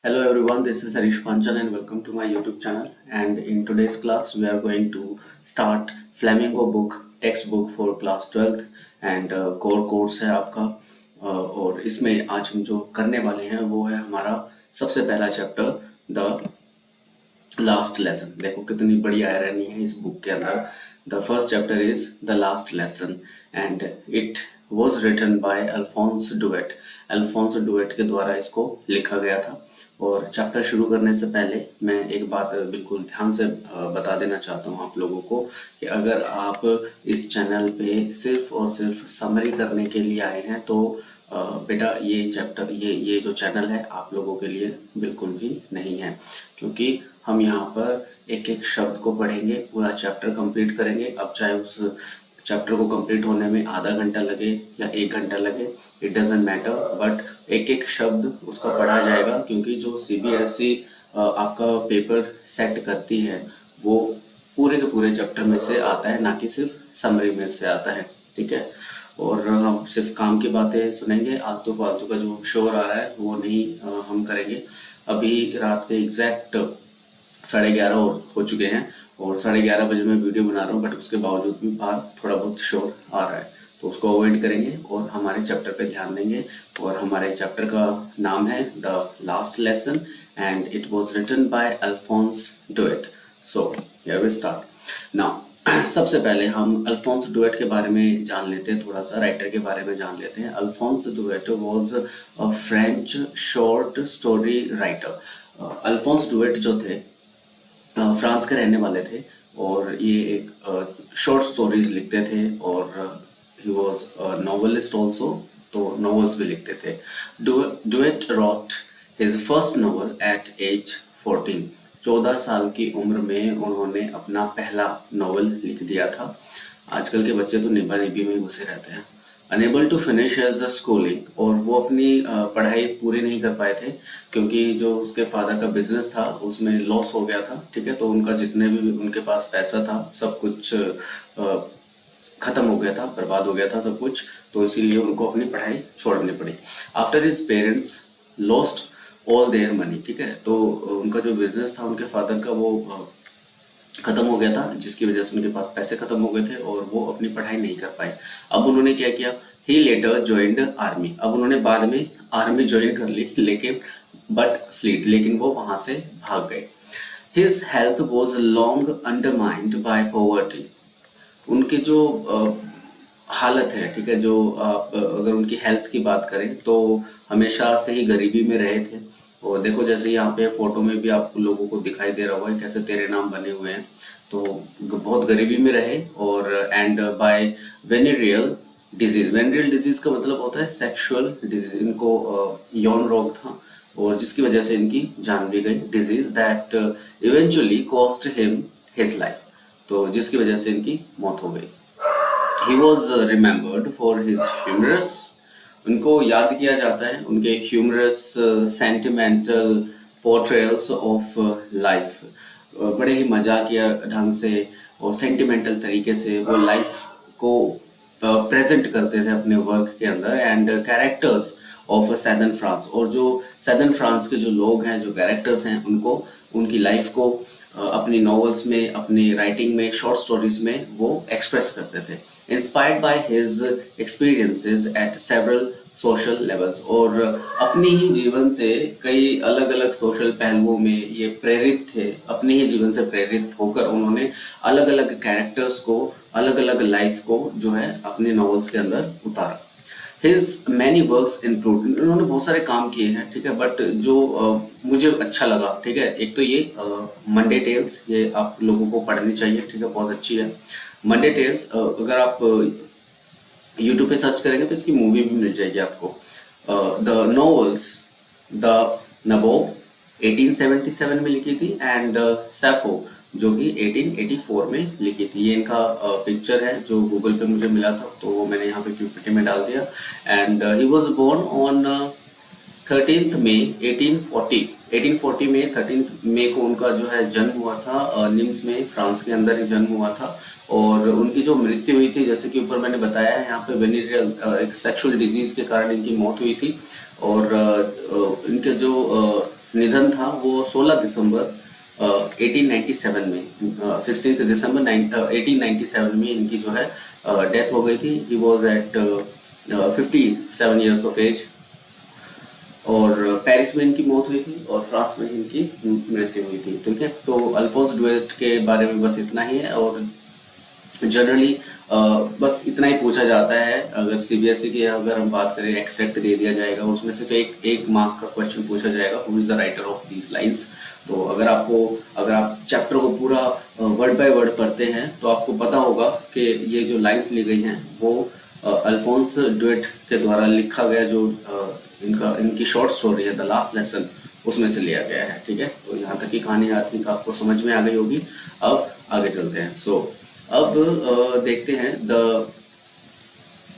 Hello everyone, this is Harish Panchal and welcome to my YouTube channel. And in today's class, we are going to start Flamingo book, textbook for class 12th and core course है आपका। और इसमें आज हम जो करने वाले हैं वो है हमारा सबसे पहला चैप्टर द लास्ट लेसन। देखो कितनी बड़ी आयरनी है इस बुक के अंदर। The first chapter is the last lesson and it was written by Alphonse Daudet. Alphonse Daudet के द्वारा इसको लिखा गया था। और चैप्टर शुरू करने से पहले मैं एक बात बिल्कुल ध्यान से बता देना चाहता हूँ आप लोगों को कि अगर आप इस चैनल पे सिर्फ और सिर्फ समरी करने के लिए आए हैं तो बेटा ये चैप्टर ये जो चैनल है आप लोगों के लिए बिल्कुल भी नहीं है, क्योंकि हम यहाँ पर एक एक शब्द को पढ़ेंगे, पूरा चैप्टर कंप्लीट करेंगे। अब चाहे उस चैप्टर को कंप्लीट होने में आधा घंटा लगे या 1 घंटा लगे, इट डजेंट मैटर, बट एक एक शब्द उसका पढ़ा जाएगा, क्योंकि जो सीबीएसई आपका पेपर सेट करती है वो पूरे के पूरे चैप्टर में से आता है, ना कि सिर्फ समरी में से आता है। ठीक है, और हम सिर्फ काम की बातें सुनेंगे, आलतू फालतू का जो शोर आ रहा है वो नहीं हम करेंगे। अभी रात के एग्जैक्ट 11:30 हो चुके हैं और 11:30 बजे मैं वीडियो बना रहा हूँ, बट उसके बावजूद भी बाहर थोड़ा बहुत शोर आ रहा है, तो उसको अवॉइड करेंगे और हमारे चैप्टर पे ध्यान देंगे। और हमारे चैप्टर का नाम है the last lesson and it was written by Alphonse Daudet. So here we start now. सबसे पहले हम अल्फोंस डुवेट के बारे में जान लेते हैं, थोड़ा सा राइटर के बारे में जान लेते हैं। Alphonse Daudet was a French short story writer. Alphonse Daudet जो थे फ्रांस के रहने वाले थे और ये एक शॉर्ट स्टोरीज लिखते थे और he was a novelist also, तो नॉवेल्स भी लिखते थे। Daudet wrote his first novel at age 14। 14 साल की उम्र में उन्होंने अपना पहला नॉवेल लिख दिया था। आजकल के बच्चे तो निभा निभी में घुसे रहते हैं। Unable to finish as a schooling, और वो अपनी पढ़ाई पूरी नहीं कर पाए थे क्योंकि जो उसके फादर का बिजनेस था उसमें लॉस हो गया था। ठीक है, तो उनका जितने भी उनके पास पैसा था सब कुछ खत्म हो गया था, बर्बाद हो गया था सब कुछ, तो इसीलिए उनको अपनी पढ़ाई छोड़नी पड़ी। After his parents lost all their money. ठीक है, तो उनका जो बिजनेस था उनके फादर का वो खत्म हो गया था, जिसकी वजह से उनके पास पैसे खत्म हो गए थे और वो अपनी पढ़ाई नहीं कर पाए। अब उन्होंने क्या किया, ही लेटर ज्वाइंड आर्मी। अब उन्होंने बाद में आर्मी ज्वाइन कर ली, लेकिन बट फ्लीड, लेकिन वो वहां से भाग गए। His health was long undermined by poverty. उनकी जो हालत है, ठीक है, जो आप अगर उनकी हेल्थ की बात करें तो हमेशा से ही गरीबी में रहे थे। और देखो जैसे यहाँ पे फोटो में भी आप लोगों को दिखाई दे रहा होगा कैसे तेरे नाम बने हुए हैं, तो बहुत गरीबी में रहे। और and by venereal disease. Venereal disease का मतलब होता है सेक्सुअल डिजीज। इनको यौन रोग था और जिसकी वजह से इनकी जान भी गई। Disease that eventually cost him his life, तो जिसकी वजह से इनकी मौत हो गई। He was remembered for his humorous. उनको याद किया जाता है उनके humorous sentimental portrayals of life. बड़े ही मजाकिया ढंग से और सेंटिमेंटल तरीके से वो लाइफ को प्रेजेंट करते थे अपने वर्क के अंदर। एंड कैरेक्टर्स ऑफ सैदर्न फ्रांस, और जो सैदर्न फ्रांस के जो लोग हैं, जो कैरेक्टर्स हैं, उनको उनकी लाइफ को अपनी नॉवेल्स में, अपनी राइटिंग में, शॉर्ट स्टोरीज में वो एक्सप्रेस करते थे। Inspired by his experiences eight several social levels, और अपने ही जीवन से कई अलग अलग सोशल पहलुओं में ये प्रेरित थे। अपने ही जीवन से प्रेरित होकर उन्होंने अलग अलग कैरेक्टर्स को, अलग अलग लाइफ को जो है अपने नॉवेल्स के अंदर उतारा। हिज मैनी वर्क्स इंक्लूड, उन्होंने बहुत सारे काम किए हैं, ठीक है, बट जो मुझे अच्छा लगा, ठीक है, एक तो ये मंडे टेल्स, ये आप लोगों को पढ़नी चाहिए, ठीक है, बहुत अच्छी है मंडे टेल्स। अगर आप यूट्यूब पे सर्च करेंगे तो इसकी मूवी भी मिल जाएगी आपको। द नॉवेल्स द नबोब 1877 में लिखी थी एंड सैफो जो कि 1884 में लिखी थी। ये इनका पिक्चर है जो गूगल पे मुझे मिला था, तो वो मैंने यहाँ पे पीपीटी में डाल दिया। And he was born on 13 May 1840 में 13 मई को उनका जो है जन्म हुआ था। निम्स में, फ्रांस के अंदर ही जन्म हुआ था। और उनकी जो मृत्यु हुई थी, जैसे कि ऊपर मैंने बताया है, यहाँ पे वेनेरियल एक सेक्सुअल डिजीज के कारण इनकी मौत हुई थी। और इनके जो निधन था वो 16 दिसंबर 1897 में, 16 दिसंबर 1897 में इनकी जो है डेथ हो गई थी। He was at 57 years of age. और पेरिस में इनकी मौत हुई थी और फ्रांस में इनकी मृत्यु हुई थी। ठीक है, तो अल्फोंस ड्यूरेट के बारे में बस इतना ही है। और जनरली बस इतना ही पूछा जाता है। अगर सीबीएसई की अगर हम बात करें, एक्सट्रैक्ट दे दिया जाएगा, उसमें सिर्फ एक मार्क का क्वेश्चन पूछा जाएगा, who is the writer of these lines. तो अगर आप चैप्टर को पूरा वर्ड बाय वर्ड पढ़ते हैं तो आपको पता होगा कि ये जो लाइंस ली गई हैं वो अल्फोंस ड्यूरेट के द्वारा लिखा गया जो इनकी शॉर्ट स्टोरी है द लास्ट लेसन, उसमें से लिया गया है। ठीक है, तो यहाँ तक की कहानी आई थिंक आपको समझ में आ गई होगी। अब आगे चलते हैं। अब देखते हैं the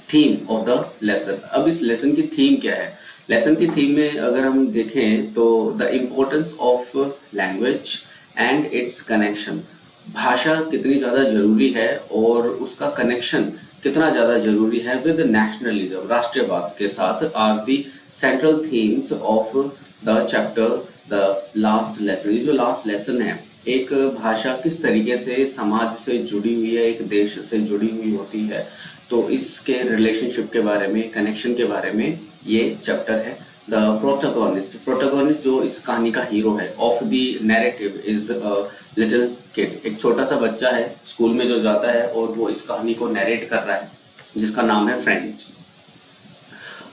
theme of the lesson. अब इस लेसन की थीम क्या है? लेसन की थीम में अगर हम देखें तो the importance of language and it's connection. भाषा कितनी ज़्यादा जरूरी है और उसका कनेक्शन कितना ज़्यादा जरूरी है विद नेशनलिज्म, राष्ट्रवाद के साथ, are the central themes of the chapter the last lesson. ये जो लास्ट लेसन है, एक भाषा किस तरीके से समाज से जुड़ी हुई है, एक देश से जुड़ी हुई होती है, तो इसके रिलेशनशिप के बारे में, कनेक्शन के बारे में ये चैप्टर है। द प्रोटोगोनिस्ट जो इस कहानी का हीरो है of the narrative is little kid. एक छोटा सा बच्चा है स्कूल में जो जाता है और वो इस कहानी को नैरेट कर रहा है, जिसका नाम है French.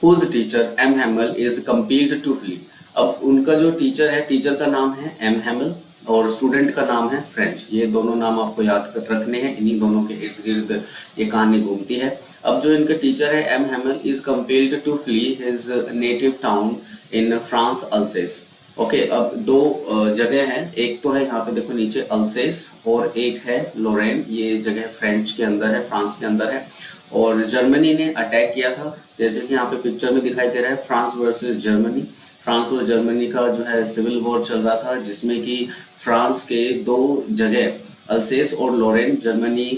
Whose teacher M Hamel is compelled to flee. अब उनका जो टीचर है, टीचर का नाम है एम हैमल और स्टूडेंट का नाम है फ्रेंच। ये दोनों नाम आपको याद रखने हैं, इन्हीं दोनों के इर्द गिर्द ये कहानी घूमती है। अब जो इनका टीचर है M Hamel is compelled to flee his native town in France, Alsace. Okay, अब दो जगह हैं, एक तो है यहाँ पे देखो नीचे अल्सेस और एक है लोरेन। ये जगह फ्रेंच के अंदर है, फ्रांस के अंदर है। और जर्मनी ने अटैक किया था, जैसे कि यहाँ पे पिक्चर में दिखाई दे रहा है, फ्रांस वर्सेस जर्मनी। फ्रांस और जर्मनी का जो है सिविल वॉर चल रहा था, जिसमें कि फ्रांस के दो जगह अल्सेस और लोरेन जर्मनी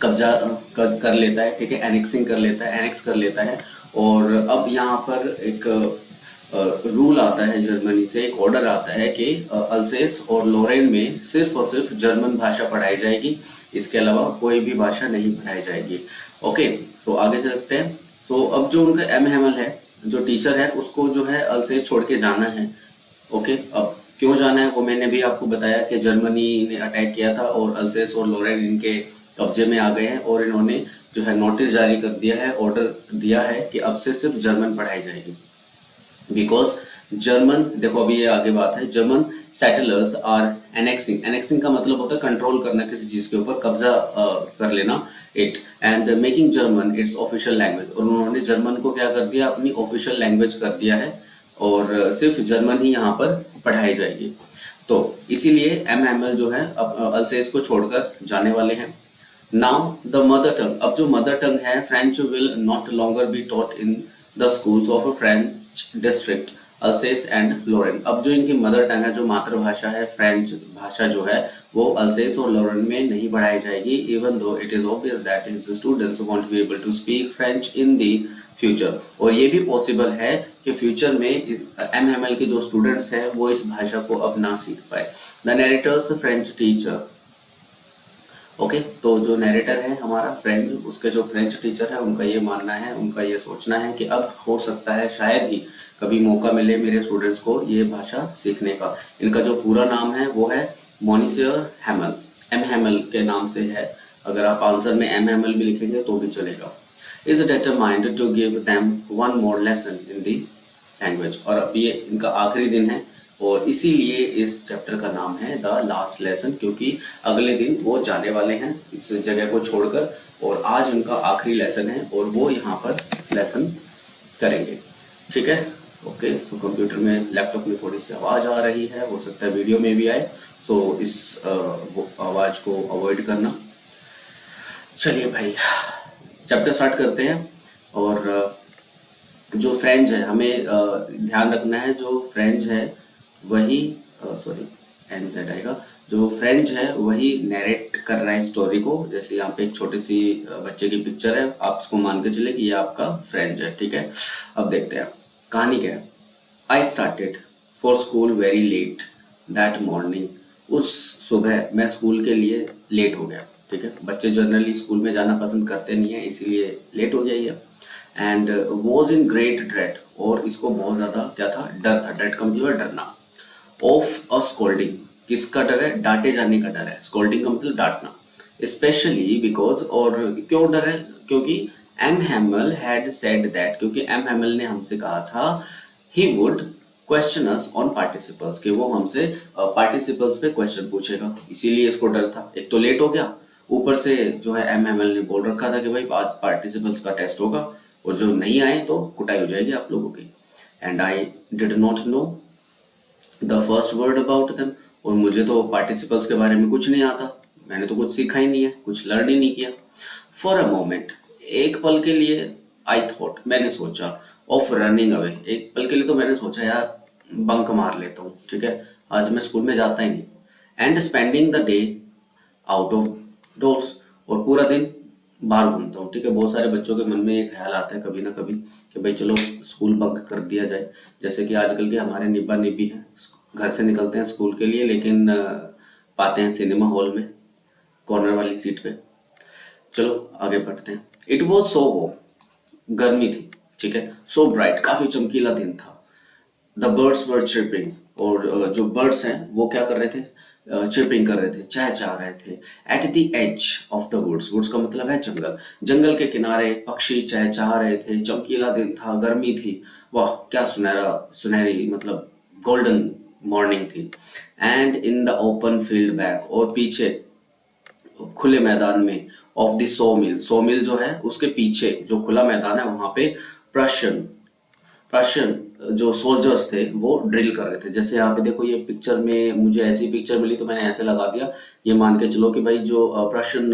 कब्जा कर लेता है। ठीक है, एनेक्सिंग कर लेता है, एनेक्स कर लेता है। और अब यहाँ पर एक रूल आता है जर्मनी से, एक ऑर्डर आता है कि अल्सेस और लोरेन में सिर्फ और सिर्फ जर्मन भाषा पढ़ाई जाएगी, इसके अलावा कोई भी भाषा नहीं पढ़ाई जाएगी। ओके, तो आगे चलते हैं। तो अब जो उनका एम हैमल है, जो टीचर है, उसको जो है अल्सेस छोड़ के जाना है। ओके, अब क्यों जाना है वो मैंने भी आपको बताया कि जर्मनी ने अटैक किया था और अल्सेस और लोरेन इनके कब्जे में आ गए हैं और इन्होंने जो है नोटिस जारी कर दिया है, ऑर्डर दिया है कि अब से सिर्फ जर्मन पढ़ाई जाएगी। बिकॉज जर्मन, देखो अभी ये आगे बात है, German settlers are annexing. Annexing का मतलब होता है कंट्रोल करना, किसी चीज के ऊपर कब्जा कर लेना, it and making German it's official language. और उन्होंने जर्मन को क्या कर दिया, अपनी ऑफिशियल लैंग्वेज कर दिया है और सिर्फ जर्मन ही यहाँ पर पढ़ाई जाएगी। तो इसीलिए एम हैमल जो है अब अल्सेस को छोड़कर जाने वाले हैं। Now the mother tongue. अब जो मदर टंग है, French will not longer be taught in the schools of a French district Alsace and Lorraine. अब जो इनकी मदर टंग है, जो मातृभाषा है, फ्रेंच भाषा जो है, वो अल्सेस और लोरेन में नहीं पढ़ाई जाएगी, even though it is obvious that his students want to be able to speak French in the future. और ये भी पॉसिबल है कि फ्यूचर में एम हैमल के जो स्टूडेंट्स हैं वो इस भाषा को अब ना सीख पाए। The narrator's French teacher. Okay, तो जो नैरेटर है हमारा फ्रेंच, उसके जो फ्रेंच टीचर है, उनका ये मानना है, उनका ये सोचना है कि अब हो सकता है शायद ही कभी मौका मिले मेरे स्टूडेंट्स को ये भाषा सीखने का। इनका जो पूरा नाम है वो है मोनिसियर हैमल, एम हैमल के नाम से है। अगर आप आंसर में एम हैमल भी लिखेंगे तो भी चलेगा। Is determined to give them one more lesson in the language. और अब ये इनका आखिरी दिन है और इसीलिए इस चैप्टर का नाम है द लास्ट लेसन, क्योंकि अगले दिन वो जाने वाले हैं इस जगह को छोड़कर और आज उनका आखिरी लेसन है और वो यहाँ पर लेसन करेंगे। ठीक है, ओके। तो कंप्यूटर में, लैपटॉप में थोड़ी सी आवाज़ आ रही है, हो सकता है वीडियो में भी आए, तो इस आवाज़ को अवॉइड करना। चलिए भाई, चैप्टर स्टार्ट करते हैं। और जो फ्रेंच है, हमें ध्यान रखना है, जो फ्रेंच है वही एनजेड आएगा, जो फ्रेंच है वही नैरेट कर रहा है स्टोरी को। जैसे यहाँ पे एक छोटी सी बच्चे की पिक्चर है, आप इसको मान के चले कि ये आपका फ्रेंच है। ठीक है, अब देखते हैं कहानी क्या है। I started for school very let that morning. उस सुबह मैं स्कूल के लिए लेट हो गया। ठीक है, बच्चे जनरली स्कूल में जाना पसंद करते नहीं है, इसीलिए लेट हो गया ये। And was in great dread, और इसको बहुत ज़्यादा क्या था, डर था। ड्रेड का मतलब है डरना। ऑफ अ स्कोल्डिंग, किसका डर है, डांटे जाने का डर है। स्कोल्डिंग का मतलब डांटना। स्पेशली बिकॉज, और क्यों डर है, क्योंकि M Hamel had said that, क्योंकि एम हैमल ने हमसे कहा था he would question us on participles, कि वो हमसे पार्टिसिपल्स पे क्वेश्चन पूछेगा, इसीलिए इसको डर था। एक तो लेट हो गया, ऊपर से जो है एम हैमल ने बोल रखा था कि भाई आज पार्टिसिपल्स का टेस्ट होगा, और जो नहीं आए तो कुटाई हो जाएगी आप लोगों की। And I did not know the first word about them, और मुझे तो पार्टिसिपल्स के बारे में कुछ नहीं आता, मैंने तो कुछ सीखा ही नहीं है, कुछ लर्न ही नहीं किया। फॉर अ मोमेंट, एक पल के लिए, आई थॉट, मैंने सोचा, ऑफ रनिंग अवे, एक पल के लिए तो मैंने सोचा यार बंक मार लेता हूँ, ठीक है, आज मैं स्कूल में जाता ही नहीं। And spending the day out of doors, और पूरा दिन बाहर घूमता हूँ। ठीक है, बहुत सारे बच्चों के मन में ये ख्याल आता है कभी ना कभी कि भाई चलो स्कूल बंक कर दिया जाए। जैसे कि आजकल के हमारे निब्बा निब्बी हैं, घर से निकलते हैं स्कूल के लिए, लेकिन पाते हैं सिनेमा हॉल में कॉर्नर वाली सीट पे। चलो आगे बढ़ते हैं। इट वॉज सो वो, गर्मी थी, ठीक है, सो ब्राइट, काफी चमकीला दिन था। द बर्ड्स वर चिर्पिंग, और जो बर्ड्स हैं वो क्या कर रहे थे, चिर्पिंग कर रहे थे, चहचहा रहे थे। At the edge of the woods, woods का मतलब है जंगल, जंगल के किनारे पक्षी चहचहा रहे थे। चमकीला दिन था, गर्मी थी, वाह क्या सुनहरा, सुनहरी मतलब गोल्डन मॉर्निंग थी। And in the open field back, और पीछे खुले मैदान में, ऑफ द सो मिल, सो मिल जो है उसके पीछे जो खुला मैदान है वहां पे प्रशन प्रशन जो सोल्जर्स थे वो ड्रिल कर रहे थे। जैसे यहाँ पे देखो, ये पिक्चर में मुझे ऐसी पिक्चर मिली तो मैंने ऐसे लगा दिया, ये मान के चलो कि भाई जो प्रशन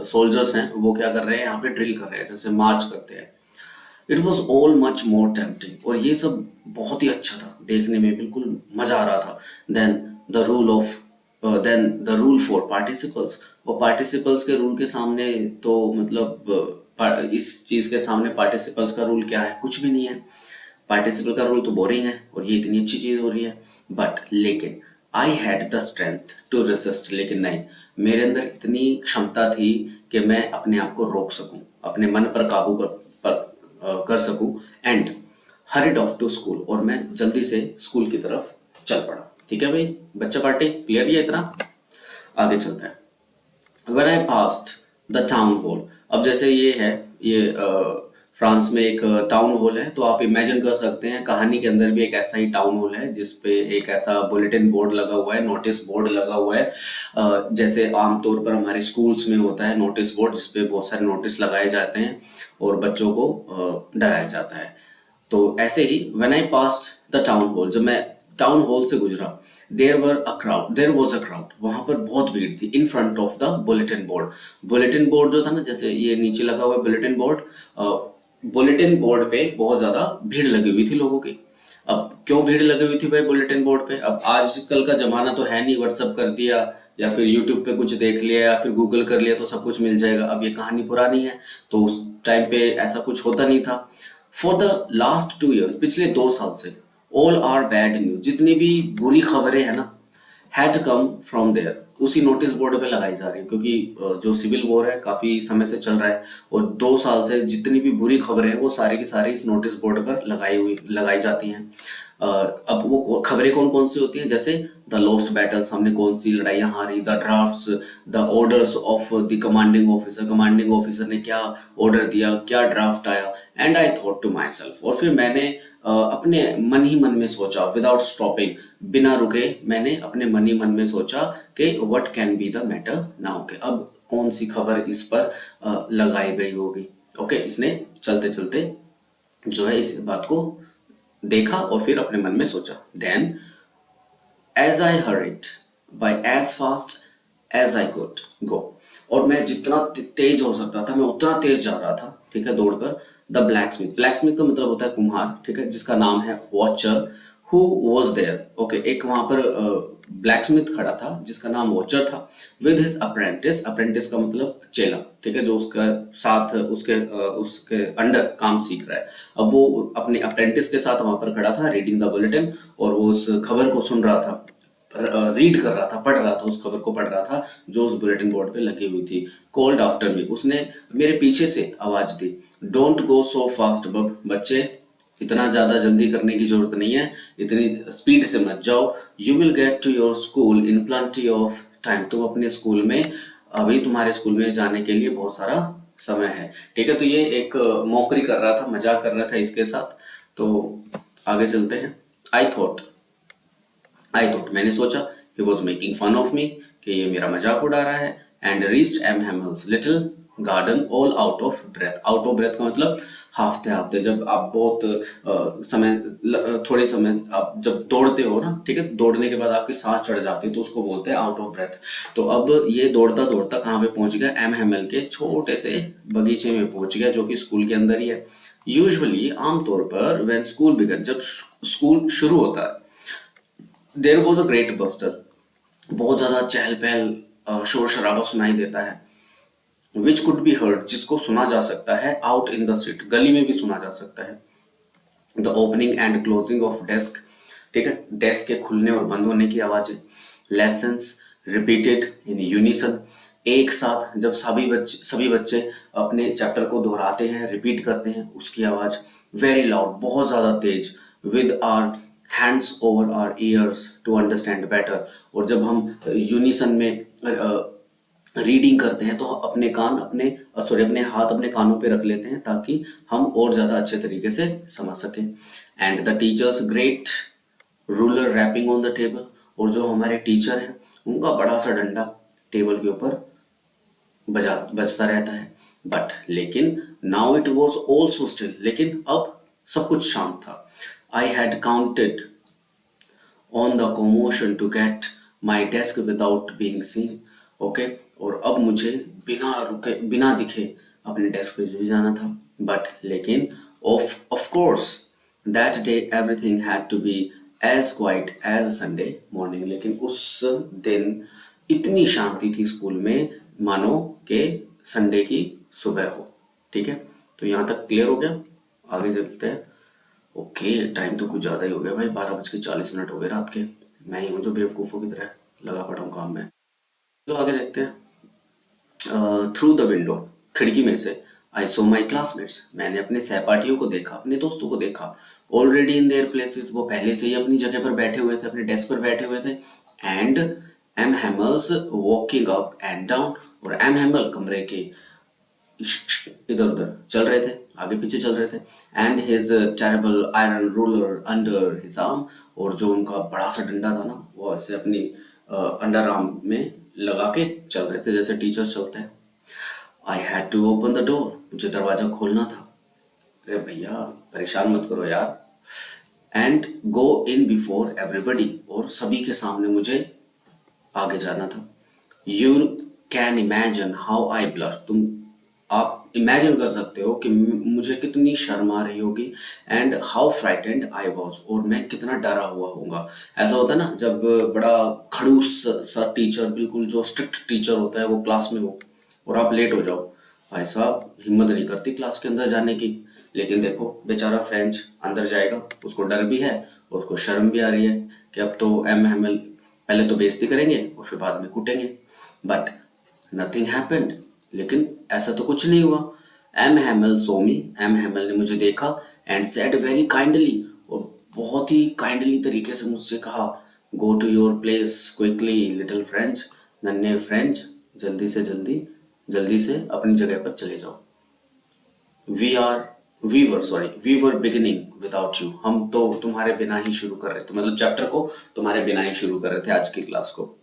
सोल्जर्स हैं वो क्या कर रहे हैं, यहाँ पे ड्रिल कर रहे हैं, जैसे मार्च करते हैं। It was all much more tempting, और ये सब बहुत ही अच्छा था, देखने में बिल्कुल मजा आ रहा था। Then the rule of then the rule for participles, और पार्टिसिपल्स के रूल के सामने तो मतलब इस चीज के सामने पार्टिसिपल्स का रूल क्या है, कुछ भी नहीं है। पार्टिसिपल का रूल तो बोरिंग है, और ये इतनी अच्छी चीज हो रही है। बट लेकिन I had the strength to resist, लेकिन नहीं, मेरे अंदर इतनी क्षमता थी कि मैं अपने आप को रोक सकूं, अपने मन पर काबू कर सकूं। And hurried off to school, और मैं जल्दी से स्कूल की तरफ चल पड़ा। ठीक है भाई, बच्चा पार्टी क्लियर ही है इतना। आगे चलता है। When I passed the town hall, अब जैसे ये है, ये फ्रांस में एक टाउन हॉल है, तो आप इमेजिन कर सकते हैं कहानी के अंदर भी एक ऐसा ही टाउन हॉल है जिसपे एक ऐसा बुलेटिन बोर्ड लगा हुआ है, नोटिस बोर्ड लगा हुआ है। जैसे आमतौर पर हमारे स्कूल्स में होता है नोटिस बोर्ड, जिसपे बहुत सारे नोटिस लगाए जाते हैं और बच्चों को डराया जाता है। तो ऐसे ही when I pass the town hall, जब मैं टाउन हॉल से गुजरा, देयर वॉज अ क्राउड, वहां पर बहुत भीड़ थी। In front of the bulletin board, bulletin board जो था ना, जैसे ये नीचे लगा हुआ है बुलेटिन बोर्ड, बुलेटिन बोर्ड पे बहुत ज्यादा भीड़ लगी हुई थी लोगों की। अब क्यों भीड़ लगी हुई थी भाई बुलेटिन बोर्ड पे, अब आजकल का जमाना तो है नहीं, व्हाट्सअप कर दिया या फिर यूट्यूब पे कुछ देख लिया या फिर गूगल कर लिया तो सब कुछ मिल जाएगा। अब ये कहानी पुरानी है, तो उस टाइम पे ऐसा कुछ होता नहीं था। फॉर द लास्ट 2 years, पिछले 2 साल से, ऑल आर बैड न्यूज, जितनी भी बुरी खबरें हैं ना, हैड कम फ्रॉम देयर, उसी नोटिस बोर्ड पे लगाई जा रही है। क्योंकि जो सिविल वॉर है काफी समय से चल रहा है, और 2 साल से जितनी भी बुरी खबरें हैं वो सारी की सारी इस नोटिस बोर्ड पर लगाई जाती हैं। अब वो खबरें कौन कौन सी होती हैं, जैसे द लॉस्ट बैटल्स, हमने कौन सी लड़ाइयां हारी, the drafts, the orders of the commanding officer ने क्या ऑर्डर दिया, क्या ड्राफ्ट आया। And I thought to myself, और फिर मैंने अपने मन ही मन में सोचा, विदाउट स्टॉपिंग, बिना रुके मैंने अपने मन ही मन में सोचा कि what can be the matter now, के अब कौन सी खबर इस पर लगाई गई होगी। ओके, इसने चलते चलते जो है इस बात को देखा और फिर अपने मन में सोचा। Then as I hurried by as fast as I could go, और मैं जितना तेज हो सकता था मैं उतना तेज जा रहा था, ठीक है, दौड़कर। The black Smith, black Smith का मतलब होता है कुम्हार, ठीक है, जिसका नाम है Wachter, who was there, okay, एक वहां पर ब्लैक स्मिथ खड़ा था जिसका नाम वॉचर था, विद हिज अप्रेंटिस, अप्रेंटिस का मतलब चेला, ठीक है, जो उसका साथ उसके अंडर काम सीख रहा है। अब वो अपने अप्रेंटिस के साथ वहां पर खड़ा था, रीडिंग द बुलेटिन, और वो उस खबर को सुन रहा था, रीड कर रहा था, पढ़ रहा था, उस खबर को पढ़ रहा था जो उस बुलेटिन बोर्ड पे लगी हुई थी। कॉल्ड आफ्टर मी, उसने मेरे पीछे से आवाज दी। डोंट गो सो फास्ट बब, बच्चे इतना ज्यादा जल्दी करने की जरूरत नहीं है, इतनी स्पीड से मत जाओ। You will get to your school in plenty of time, तुम अपने स्कूल में, अभी तुम्हारे स्कूल में जाने के लिए बहुत सारा समय है, ठीक है। तो ये एक मौकरी कर रहा था, मजाक कर रहा था इसके साथ। तो आगे चलते हैं। आई थॉट मैंने सोचा, he was making fun of me, कि ये मेरा मजाक उड़ा रहा है। And reached M Hamel's little garden all out of breath, out of breath का मतलब हाफते हाफते, जब आप बहुत थोड़े समय आप जब दौड़ते हो ना, ठीक है, दौड़ने के बाद आपकी सांस चढ़ जाती है तो उसको बोलते हैं आउट ऑफ ब्रेथ। तो अब ये दौड़ता दौड़ता कहाँ पे पहुंच गया, एम हेमल के छोटे से बगीचे में पहुंच गया जो कि स्कूल के अंदर ही है। यूजुअली आमतौर पर व्हेन स्कूल बिगन, जब स्कूल शुरू होता है, there was a great bustle, बहुत ज्यादा चहल पहल, शोर शराबा सुनाई देता है। विच कुड बी हर्ड, जिसको सुना जा सकता है आउट इन द स्ट्रीट, गली में भी सुना जा सकता है। The opening and closing of desk, ठीक है, डेस्क के खुलने और बंद होने की आवाजें। लेसन्स रिपीटेड इन यूनिसन, एक साथ जब सभी बच्चे अपने चैप्टर को दोहराते हैं, रिपीट करते हैं, उसकी आवाज। वेरी लाउड, बहुत ज्यादा तेज। With our hands over our ears to understand better, और जब हम यूनिसन में रीडिंग करते हैं तो अपने कान अपने सॉरी अपने हाथ अपने कानों पे रख लेते हैं ताकि हम और ज्यादा अच्छे तरीके से समझ सकें। And the teachers great ruler rapping on the table, और जो हमारे टीचर हैं उनका बड़ा सा डंडा टेबल के ऊपर बजता रहता है। बट लेकिन now it was also still, लेकिन अब सब कुछ शांत था। I had counted on the commotion to get my desk without being seen, okay, और अब मुझे बिना रुके बिना दिखे अपने डेस्क पे भी जाना था। बट लेकिन of course that day everything had to be as quiet as Sunday morning, लेकिन उस दिन इतनी शांति थी स्कूल में मानो कि संडे की सुबह हो, ठीक है। तो यहाँ तक क्लियर हो गया, आगे चलते हैं। ओके, टाइम तो कुछ ज्यादा ही हो गया भाई, 12:40 हो गए रात के। मैं ही हूँ जो बेवकूफों की तरह लगा पड़ा हूँ काम में। तो आगे देखते हैं। थ्रू द विंडो, खिड़की में से, आई सो माई क्लासमेट्स, मैंने अपने सहपाठियों को देखा, अपने दोस्तों को देखा। ऑलरेडी इन देयर प्लेसेस, वो पहले से ही अपनी जगह पर बैठे हुए थे, अपने डेस्क पर बैठे हुए थे। And M Hamel's walking up and down, और एम हैमल कमरे के इधर उधर चल रहे थे, आगे पीछे चल रहे थे। And his terrible iron ruler under his arm, और जो उनका बड़ा सा डंडा था ना, वो ऐसे अपनी अंडर आर्म में लगा के चल रहे थे जैसे टीचर्स चलते हैं। I had to open the door, मुझे दरवाजा खोलना था। अरे भैया परेशान मत करो यार। And go in before everybody, और सभी के सामने मुझे आगे जाना था। You can imagine how I blush, आप इमेजिन कर सकते हो कि मुझे कितनी शर्म आ रही होगी। And how frightened I was, और मैं कितना डरा हुआ होऊंगा। ऐसा होता है ना जब बड़ा खड़ूस सा टीचर, बिल्कुल जो स्ट्रिक्ट टीचर होता है वो क्लास में हो और आप लेट हो जाओ, भाई साहब हिम्मत नहीं करती क्लास के अंदर जाने की। लेकिन देखो बेचारा फ्रेंच अंदर जाएगा, उसको डर भी है और उसको शर्म भी आ रही है कि अब तो एम हैमल पहले तो बेइज्जती करेंगे और फिर बाद में कूटेंगे। बट नथिंग हैपेंड, लेकिन ऐसा तो कुछ नहीं हुआ। एम हैमल सो मी, एम हैमल ने मुझे देखा। एंड सेड वेरी काइंडली, और बहुत ही काइंडली तरीके से मुझसे कहा, go to your place quickly little French, नन्हे फ्रेंच, जल्दी से अपनी जगह पर चले जाओ। We were beginning without you, हम तो तुम्हारे बिना ही शुरू कर रहे थे, मतलब चैप्टर को तुम्हारे बिना ही शुरू कर रहे थे आज की क्लास को।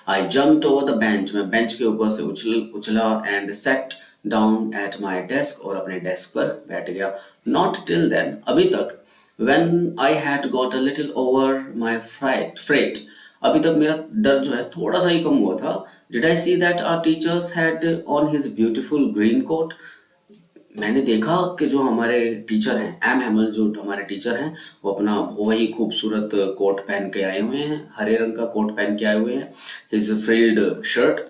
I jumped over the bench, मैं बेंच के ऊपर से उछला and sat down at my desk, और अपने डेस्क पर बैठ गया। नॉट टिल देन, अभी तक, when I had got a little over my freight, अभी तक मेरा डर जो है थोड़ा सा ही कम हुआ था। Did I see that our teachers had on his beautiful green coat, मैंने देखा कि जो हमारे टीचर हैं, एम हैमल जो हमारे टीचर हैं, वो अपना वही खूबसूरत कोट पहन के आए हुए हैं, हरे रंग का कोट पहन के आए हुए हैं, हिज फ्रिल्ड शर्ट,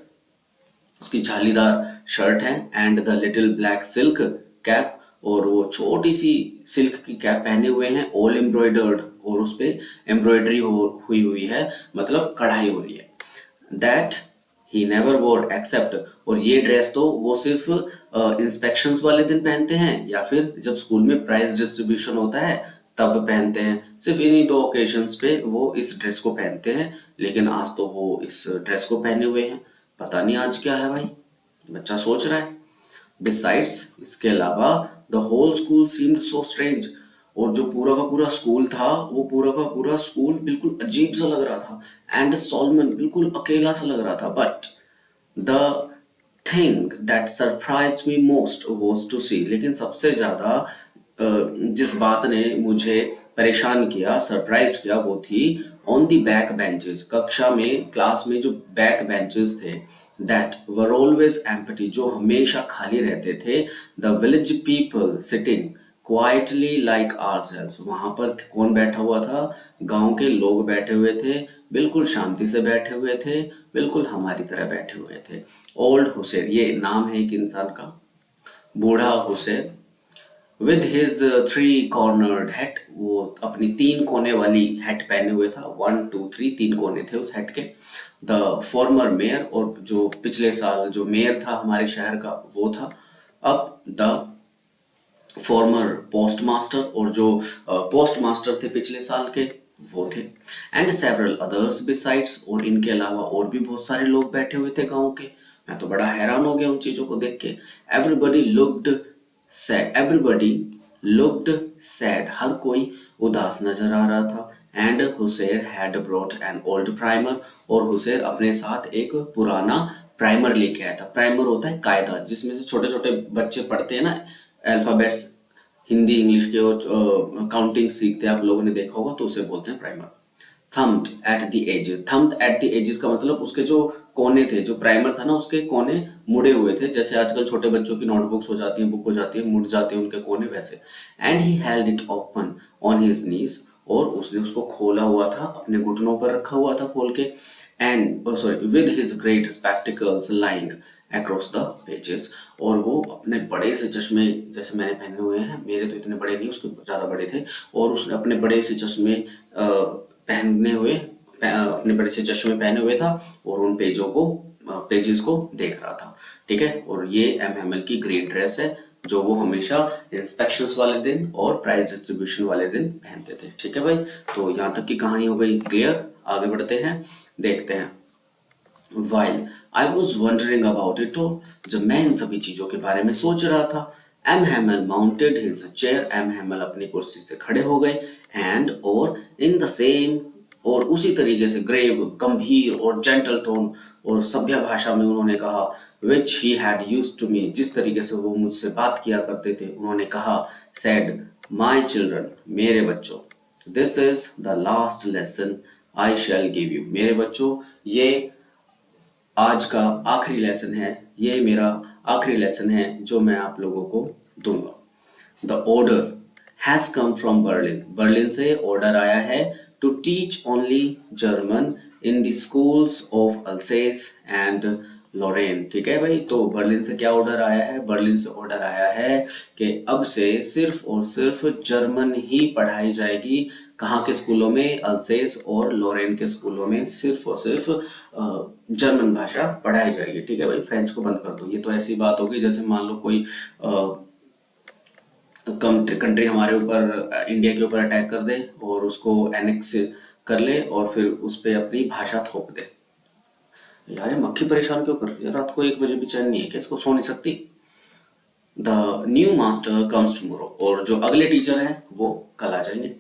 उसकी झालीदार शर्ट है, and the little black silk cap, और वो छोटी सी सिल्क की कैप पहने हुए हैं, ऑल एम्ब्रॉयडर्ड, और उस पे एम्ब्रॉयडरी हुई हुई है, मतलब कढ़ाई हो रही है। दैट ही नेवर वोर एक्सेप्ट, और ये ड्रेस तो वो सिर्फ इंस्पेक्शंस वाले दिन पहनते हैं या फिर जब स्कूल में प्राइज डिस्ट्रीब्यूशन होता है तब पहनते हैं। सिर्फ इन्हीं दो ओकेजन्स पे वो इस ड्रेस को पहनते हैं, लेकिन आज तो वो इस ड्रेस को पहने हुए हैं। पता नहीं आज क्या है भाई, बच्चा सोच रहा है। बिसाइड्स, इसके अलावा, the whole school seemed so strange, और जो पूरा का पूरा स्कूल था, वो पूरा का पूरा स्कूल बिल्कुल अजीब सा लग रहा था, एंड सॉलमन बिल्कुल अकेला सा लग रहा था। But the thing that surprised me most was to see, लेकिन सबसे ज्यादा जिस बात ने मुझे परेशान किया, सरप्राइज किया, वो थी ऑन दी बैक बेंचेस, कक्षा में, क्लास में जो बैक बेंचेस थे, दैट वर ऑलवेज एम्प्टी, जो हमेशा खाली रहते थे, the village people sitting quietly like ourselves, वहां पर कौन बैठा हुआ था? गांव के लोग बैठे हुए थे, बिल्कुल शांति से बैठे हुए थे, बिल्कुल हमारी तरह बैठे हुए थे। ओल्ड हुसैन, ये नाम है एक इंसान का, बूढ़ा Hussain, with his three cornered hat, वो अपनी तीन कोने वाली हैट पहने हुए था, 1 2 3, तीन कोने थे उस हैट के। द फॉर्मर मेयर, और जो पिछले साल जो मेयर था हमारे शहर का वो था। अब द फॉर्मर पोस्ट मास्टर, और जो पोस्ट मास्टर थे पिछले साल के वो थे। एंड सेवरल अदर्स बिसाइड्स, और इनके अलावा और भी बहुत सारे लोग बैठे हुए थे गांव के। मैं तो बड़ा हैरान हो गया उन चीजों को देख के। Everybody looked sad, everybody looked sad, हर कोई उदास नजर आ रहा था। And Hauser had brought an old primer, और हुसैर अपने साथ एक पुराना प्राइमर लेके आया था। प्राइमर होता है कायदा, जिसमें से छोटे छोटे बच्चे पढ़ते हैं ना, अल्फाबेट्स, हिंदी इंग्लिश के, और काउंटिंग सीखते हैं, आप लोगों ने देखा होगा, तो उसे बोलते हैं primer. Thumbed at the edges, thumbed at the edges का मतलब उसके जो कोने थे, जो प्राइमर था ना, उसके कोने मुड़े हुए थे, जैसे आजकल छोटे बच्चों की नोटबुक्स हो जाती हैं, बुक हो जाती है, मुड़ जाते हैं उनके कोने, वैसे। And he held it open on his knees, और उसने उसको खोला हुआ था, अपने घुटनों पर रखा हुआ था खोल के। And sorry, with his great spectacles lying across the pages, और वो अपने बड़े से चश्मे, जैसे मैंने पहने हुए हैं, मेरे तो इतने बड़े नहीं, उसके ज्यादा बड़े थे, और उसने अपने बड़े से चश्मे पहने हुए, अपने बड़े से चश्मे पहने हुए था, और उन पेजेस को देख रहा था। ठीक है, और ये एमएमएल की ग्रीन ड्रेस है, जो वो हमेशा इंस्पेक्शंस वाले दिन और प्राइज डिस्ट्रीब्यूशन वाले दिन पहनते थे। ठीक है भाई, तो यहाँ तक की कहानी हो गई क्लियर। आगे बढ़ते हैं, देखते हैं। While I was wondering about it all, जब मैं इन सभी चीजों के बारे में सोच रहा था, M Hamel mounted his chair, M Hamel अपनी कुर्सी से खड़े हो गए, एंड और इन द सेम, और उसी तरीके से ग्रेव, गंभीर और जेंटल टोन और सभ्य भाषा में उन्होंने कहा, which he had used to me, जिस तरीके से वो मुझसे बात किया करते थे, उन्होंने कहा, सेड, माय चिल्ड्रन, मेरे बच्चों, this is the last lesson I shell give you, मेरे बच्चों, ये आज का आखिरी लेसन है, ये मेरा आखिरी लेसन है जो मैं आप लोगों को दूंगा। The order has come from Berlin, Berlin से ऑर्डर आया है, to teach only German in the schools of Alsace and Lorraine. ठीक है भाई, तो बर्लिन से क्या ऑर्डर आया है? बर्लिन से ऑर्डर आया है कि अब से सिर्फ और सिर्फ जर्मन ही पढ़ाई जाएगी। कहाँ के स्कूलों में? अल्सेस और लॉरेन के स्कूलों में सिर्फ और सिर्फ जर्मन भाषा पढ़ाई जाएगी। ठीक है भाई, फ्रेंच को बंद कर दो। ये तो ऐसी बात होगी जैसे मान लो कोई कंट्री हमारे ऊपर, इंडिया के ऊपर अटैक कर दे और उसको एनेक्स कर ले और फिर उस पर अपनी भाषा थोप दे। यार ये मक्खी परेशान क्यों कर रही है? रात को 1 बजे भी चैन नहीं है क्या? इसको सो नहीं सकती? The new master comes tomorrow, और जो अगले टीचर हैं वो कल आ जाएंगे।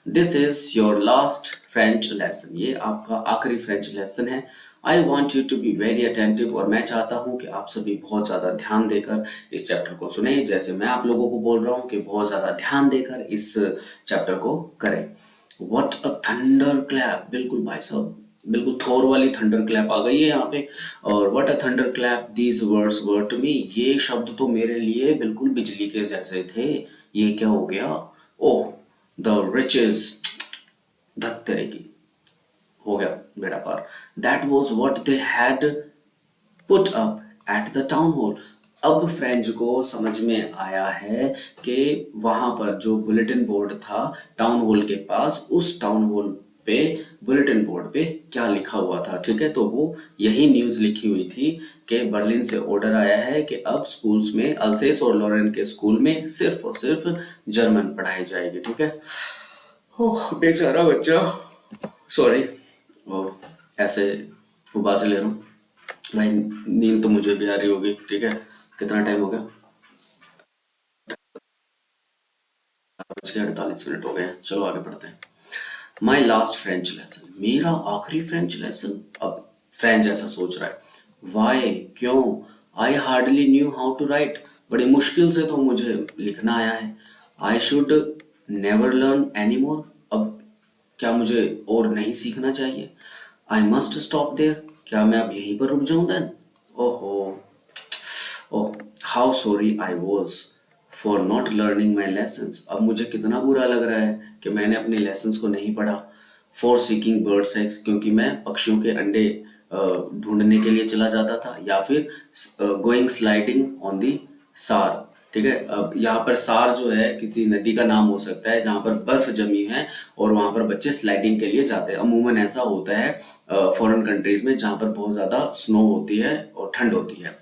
This is your last French lesson, ये आपका आखिरी फ्रेंच लेसन है। I want you to be very attentive, और मैं चाहता हूँ कि आप सभी बहुत ज़्यादा ध्यान देकर इस चैप्टर को सुने, जैसे मैं आप लोगों को बोल रहा हूँ कि बहुत ज़्यादा ध्यान देकर इस चैप्टर को करें। व्हाट अ थंडर क्लैप, बिल्कुल भाई साहब, बिल्कुल थोर वाली थंडर क्लैप आ गई है यहाँ पे। और what a thunderclap these words were to me, ये शब्द तो मेरे लिए बिल्कुल बिजली के जैसे थे। ये क्या हो गया? ओह, द रिचेस, धक तेरे की, हो गया बेड़ा पार। That was what they had put up at the town hall. अब फ्रेंच को समझ में आया है कि वहां पर जो बुलेटिन बोर्ड था टाउन हॉल के पास, उस टाउन हॉल पे बुलेटिन बोर्ड पे क्या लिखा हुआ था। ठीक है, तो वो यही न्यूज लिखी हुई थी कि बर्लिन से ऑर्डर आया है कि अब स्कूल्स में, अल्सेस और लॉरेन के स्कूल में सिर्फ और सिर्फ जर्मन पढ़ाई जाएगी। ठीक है। ओह बेचारा बच्चा, सॉरी, ओ ऐसे उबासे ले रहा हूँ भाई। नींद तो मुझे भी आ रही होगी। ठीक है, कितना टाइम हो गया? 48 मिनट हो गए हैं। चलो आगे पढ़ते हैं। माई लास्ट फ्रेंच लेसन, मेरा आखिरी फ्रेंच लेसन। अब फ्रेंच ऐसा सोच रहा है, वाई, क्यों, I hardly knew how to write, बड़ी मुश्किल से तो मुझे लिखना आया है। I should never learn any more, अब क्या मुझे और नहीं सीखना चाहिए? आई मस्ट स्टॉप देयर, क्या मैं अब यहीं पर रुक जाऊं देन? ओहो, oh, how sorry I was for not learning my lessons, अब मुझे कितना बुरा लग रहा है कि मैंने अपने लेसन्स को नहीं पढ़ा। फॉर सीकिंग बर्ड्स एग्स, क्योंकि मैं पक्षियों के अंडे ढूंढने के लिए चला जाता था, या फिर गोइंग स्लाइडिंग ऑन दी सार। ठीक है, अब यहाँ पर सार जो है किसी नदी का नाम हो सकता है जहाँ पर बर्फ जमी है और वहाँ पर बच्चे स्लाइडिंग के लिए जाते हैं। अमूमन ऐसा होता है फॉरेन कंट्रीज में जहाँ पर बहुत ज़्यादा स्नो होती है और ठंड होती है।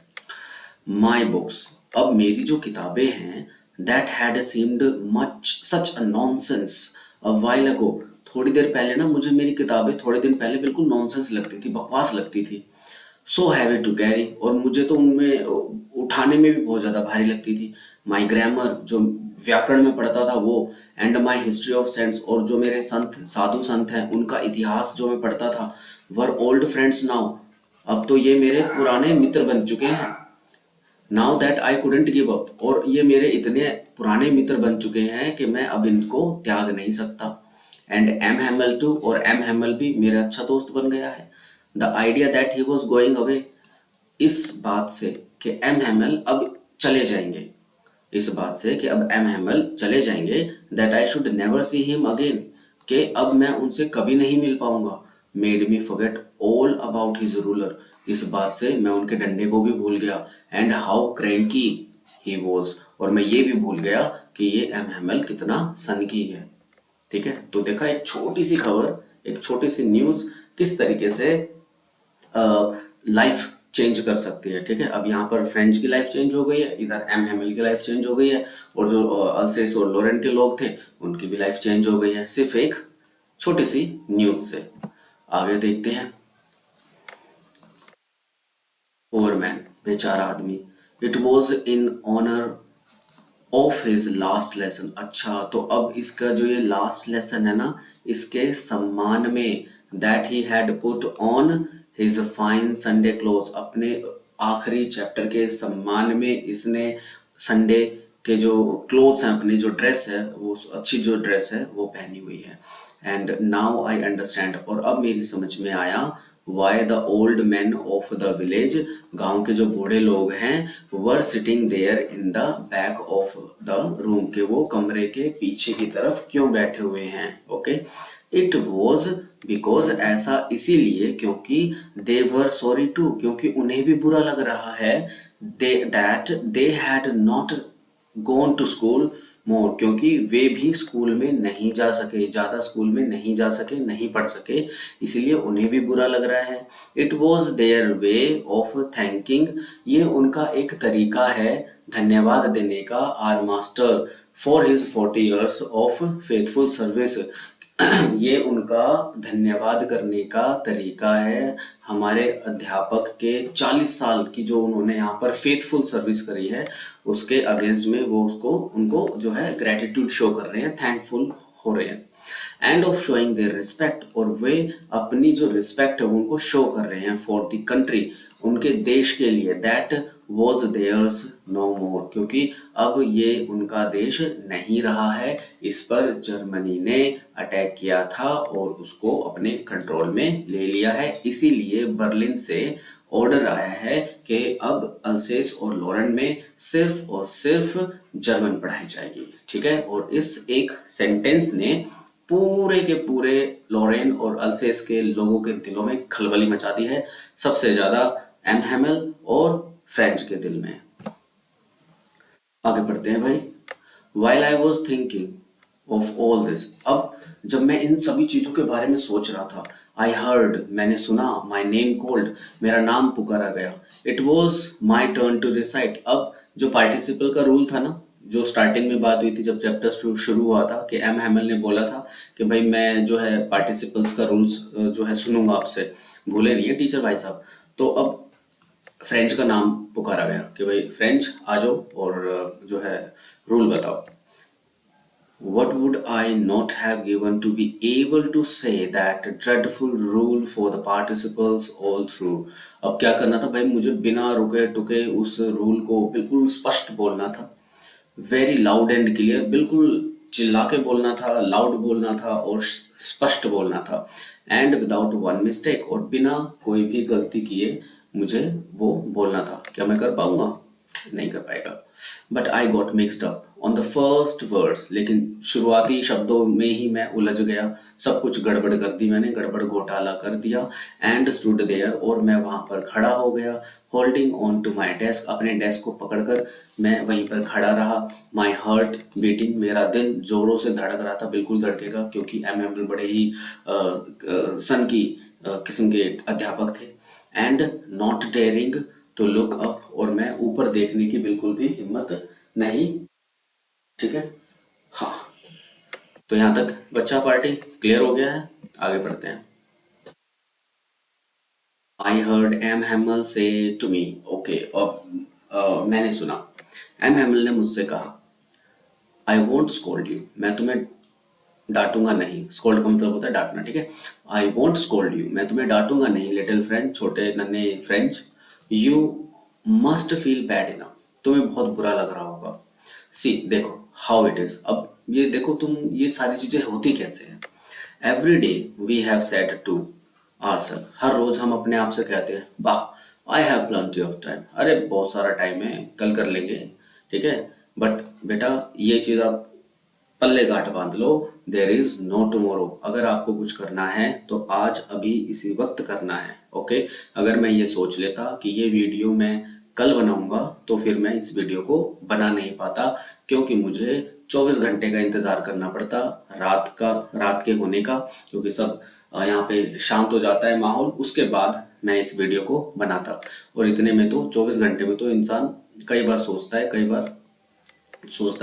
माई बुक्स, अब मेरी जो किताबें हैं, that had seemed much such a nonsense a while ago, थोड़ी देर पहले ना मुझे मेरी किताबें थोड़े दिन पहले बिल्कुल नॉनसेंस लगती थी, बकवास लगती थी। सो हैवी टू कैरी, और मुझे तो उनमें उठाने में भी बहुत ज़्यादा भारी लगती थी। माई ग्रामर, जो व्याकरण में पढ़ता था वो, and my history of cents, और जो मेरे संत साधु संत हैं उनका इतिहास जो मैं पढ़ता था, वर ओल्ड फ्रेंड्स नाउ, अब तो ये मेरे पुराने मित्र बन चुके हैं। Now that I couldn't give up, और ये मेरे इतने पुराने मित्र बन चुके हैं कि मैं अब इनको त्याग नहीं सकता। एंड एम हैमल टू, और एम हैमल भी मेरा अच्छा दोस्त बन गया है। The idea that he was going away, इस बात से कि एम हैमल अब चले जाएंगे, इस बात से कि अब एम हैमल चले जाएंगे, that I should never see him again, कि अब मैं उनसे कभी नहीं मिल पाऊंगा। Made me forget all about his ruler, इस बात से मैं उनके डंडे को भी भूल गया। And how cranky he was, और मैं ये भी भूल गया कि ये एम हैमल कितना सनकी है। ठीक है, तो देखा एक छोटी सी खबर, एक छोटी सी न्यूज किस तरीके से लाइफ चेंज कर सकती है। ठीक है, अब यहाँ पर फ्रेंच की लाइफ चेंज हो गई है, इधर एम हैमिल की लाइफ चेंज हो गई है, और जो अल्सेस और लोरेन के लोग थे उनकी भी लाइफ चेंज हो गई है, सिर्फ एक छोटी सी न्यूज से। आगे देखते हैं। पुअर मैन, बेचारा आदमी, it was in honour of his last lesson, अच्छा तो अब इसका जो ये लास्ट लेसन है ना, इसके सम्मान में, that he had put on his fine Sunday clothes, अपने आखिरी चैप्टर के सम्मान में इसने संडे के जो क्लोथ्स हैं, अपनी जो ड्रेस है, वो अच्छी जो ड्रेस है वो पहनी हुई है। एंड नाउ आई अंडरस्टैंड, और अब मेरी समझ में आया, why the old man of the village, गांव के जो बूढ़े लोग हैं, were sitting there in the back of the room, के वो कमरे के पीछे की तरफ क्यों बैठे हुए हैं। ओके, इट वॉज बिकॉज, ऐसा इसीलिए क्योंकि, दे वर सॉरी टू, क्योंकि उन्हें भी बुरा लग रहा है, they that they had not gone to school more, क्योंकि वे भी स्कूल में नहीं जा सके, ज़्यादा स्कूल में नहीं जा सके, नहीं पढ़ सके, इसलिए उन्हें भी बुरा लग रहा है। It was their way of thanking, ये उनका एक तरीका है धन्यवाद देने का, our master for his 40 years of faithful service, ये उनका धन्यवाद करने का तरीका है हमारे अध्यापक के 40 साल की जो उन्होंने यहाँ पर फेथफुल सर्विस करी है, उसके अगेंस्ट में वो उसको उनको जो है ग्रेटिट्यूड शो कर रहे हैं, थैंकफुल हो रहे हैं। End of showing there respect, और वे अपनी जो रिस्पेक्ट है वो उनको शो कर रहे हैं, फॉर द कंट्री, उनके देश के लिए, दैट वॉज देयर्स नो मोर, क्योंकि अब ये उनका देश नहीं रहा है। इस पर जर्मनी ने अटैक किया था और उसको अपने कंट्रोल में ले लिया है। इसीलिए बर्लिन से ऑर्डर आया है कि अब अल्सेस और लॉरेन में सिर्फ और सिर्फ जर्मन पढ़ाई जाएगी, ठीक है। और इस एक सेंटेंस ने पूरे के पूरे लॉरेन और अल्सेस के लोगों के दिलों में खलबली मचा दी है, सबसे ज्यादा एम हैमल और फ्रेंच के दिल में। आगे बढ़ते हैं भाई। While I was thinking of all this, अब जब मैं इन सभी चीजों के बारे में सोच रहा था, I heard, मैंने सुना, my name called, मेरा नाम पुकारा गया, it was my turn to recite। अब जो पार्टिसिपल का रूल था ना, जो स्टार्टिंग में बात हुई थी जब चैप्टर शुरू हुआ था, कि एम हैमल ने बोला था कि भाई मैं जो है पार्टिसिपल्स का रूल्स जो है सुनूंगा आपसे, भूले नहीं है टीचर भाई साहब। तो अब फ्रेंच का नाम पुकारा गया कि भाई फ्रेंच आ जाओ और जो है रूल बताओ। What would I not have given to be able to say that dreadful rule for the participles all through। अब क्या करना था भाई, मुझे बिना रुके टुके उस रूल को बिल्कुल स्पष्ट बोलना था, वेरी लाउड एंड क्लियर, बिल्कुल चिल्ला के बोलना था, लाउड बोलना था और स्पष्ट बोलना था, एंड विदाउट वन मिस्टेक, और बिना कोई भी गलती किए मुझे वो बोलना था। क्या मैं कर पाऊंगा? नहीं कर पाएगा। But I got mixed up on the first words, लेकिन शुरुआती शब्दों में ही मैं उलझ गया, सब कुछ गड़बड़ कर दी मैंने, गड़बड़ घोटाला कर दिया। एंड स्टूड देयर, और मैं वहां पर खड़ा हो गया, holding on to my desk, अपने डेस्क को पकड़कर मैं वहीं पर खड़ा रहा। माई हार्ट बीटिंग, मेरा दिल जोरों से धड़क रहा था, बिल्कुल धड़केगा, क्योंकि एम एम बड़े ही सन की किस्म के अध्यापक थे। And not daring to look up, और मैं ऊपर देखने की बिल्कुल भी हिम्मत नहीं, ठीक है। हाँ, तो यहाँ तक बच्चा पार्टी क्लियर हो गया है। आगे बढ़ते हैं। आई हर्ड एम हैमल से टू मी, ओके, अब मैंने सुना, एम हैमल ने मुझसे कहा, आई वोंट स्कोल्ड यू, मैं तुम्हें डांटूंगा नहीं। स्कोल्ड का मतलब होता है डांटना, ठीक है। आई वोंट स्कोल्ड यू, मैं तुम्हें डांटूंगा नहीं, लिटिल फ्रेंच, छोटे नन्हे French. You must feel bad enough, तुम्हें बहुत बुरा लग रहा होगा। सी, देखो हाउ इट इज, अब ये देखो तुम, ये सारी चीजें होती कैसे हैं। Every day we have said to ourselves, हर रोज हम अपने आप से कहते हैं, वाह, I have plenty of time, अरे बहुत सारा टाइम है, कल कर लेंगे, ठीक है। बट बेटा ये चीज आप पल्ले गांठ बांध लो, देयर इज नो टुमारो, अगर आपको कुछ करना है तो आज अभी इसी वक्त करना है, ओके। अगर मैं ये सोच लेता कि ये वीडियो मैं कल बनाऊंगा तो फिर मैं इस वीडियो को बना नहीं पाता, क्योंकि मुझे 24 घंटे का इंतजार करना पड़ता रात के होने का, क्योंकि सब यहाँ पे शांत हो जाता है माहौल, उसके बाद मैं इस वीडियो को बनाता। और इतने में तो 24 घंटे में तो इंसान कई बार सोचता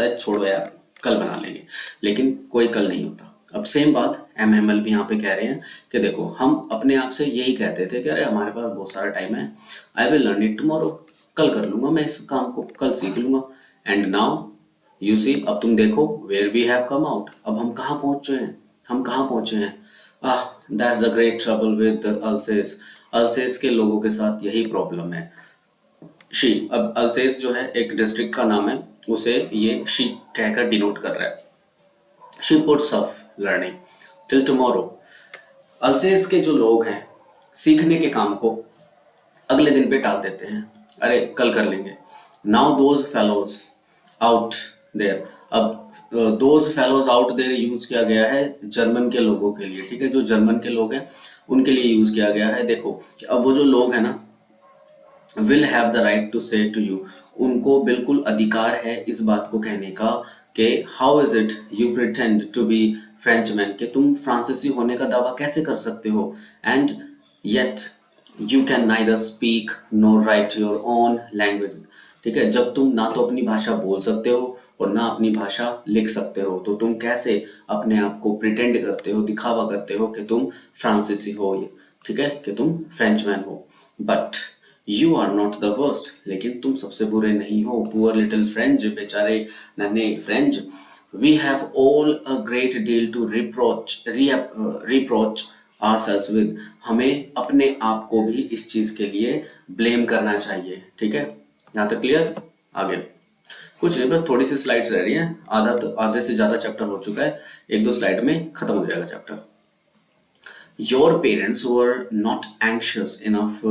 है छोड़ो यार कल बना लेंगे, लेकिन कोई कल नहीं होता। अब सेम बात एम एम एल भी यहाँ पे कह रहे हैं कि देखो हम अपने आप से यही कहते थे कि अरे हमारे पास बहुत सारा टाइम है, I will learn it tomorrow, कल कर लूंगा मैं इस काम को, कल सीख लूंगा। एंड नाउ यू सी, अब तुम देखो, where we have come out, अब हम कहाँ पहुंचे हैं। Ah, that's the great trouble with Alsace, Alsace के लोगों के साथ यही प्रॉब्लम है। शी, अब अल्सेस जो है एक डिस्ट्रिक्ट का नाम है, उसे ये शी कहकर डिनोट कर रहा है। She puts of learning till tomorrow, अल्सेस के जो लोग हैं सीखने के काम को अगले दिन पे टाल देते हैं, अरे कल कर लेंगे। Now those fellows out there, अब those fellows out there use किया गया है जर्मन के लोगों के लिए, ठीक है। जो जर्मन के लोग हैं उनके लिए यूज किया गया है। देखो कि अब वो जो लोग हैं ना, will have the right to say to you, उनको बिल्कुल अधिकार है इस बात को कहने का कि how is it you pretend to be Frenchman, कि तुम फ्रांसीसी होने का दावा कैसे कर सकते हो, and yet you can neither speak nor right your own language, ठीक है। जब तुम ना तो अपनी भाषा बोल सकते हो और ना अपनी भाषा लिख सकते हो, तो तुम कैसे अपने आप को प्रिटेंड करते हो, दिखावा करते हो कि तुम फ्रांसीसी हो, ठीक है, कि तुम फ्रेंचमैन हो। But you are not the worst, लेकिन तुम सबसे बुरे नहीं हो, पुअर लिटिल फ्रेंच, बेचारे नन्हे French. We have all a great deal to reproach ourselves with, हमें अपने आप को भी इस चीज के लिए ब्लेम करना चाहिए, ठीक है। यहाँ तक क्लियर? आगे कुछ नहीं, बस थोड़ी सी स्लाइड्स रह रही हैं, आधे से ज्यादा चैप्टर हो चुका है, एक दो स्लाइड में खत्म हो जाएगा chapter. Your parents were not anxious enough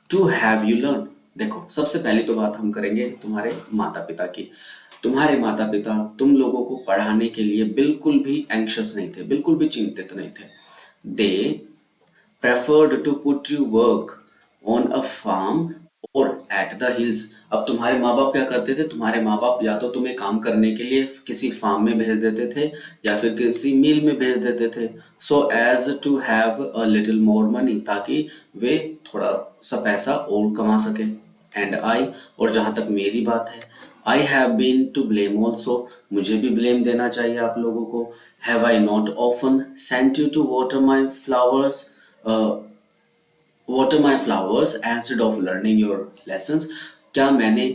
to have you learn. देखो, सबसे पहली तो बात हम करेंगे तुम्हारे माता पिता की। तुम्हारे माता पिता तुम लोगों को पढ़ाने के लिए बिल्कुल भी एंक्शियस नहीं थे, बिल्कुल भी चिंतित नहीं थे। दे preferred to put you work on a farm or at the hills। अब तुम्हारे माँ बाप क्या करते थे? तुम्हारे माँ बाप या तो तुम्हें काम करने के लिए किसी फार्म में भेज देते थे या फिर किसी मिल में भेज देते थे, so as to have a little more money, ताकि वे थोड़ा सा पैसा और कमा सके। एंड आई, और जहां तक मेरी बात है, I have been to blame also, मुझे भी ब्लेम देना चाहिए आप लोगों को। Have I not often sent you to water my flowers water my flowers instead of learning your lessons। क्या मैंने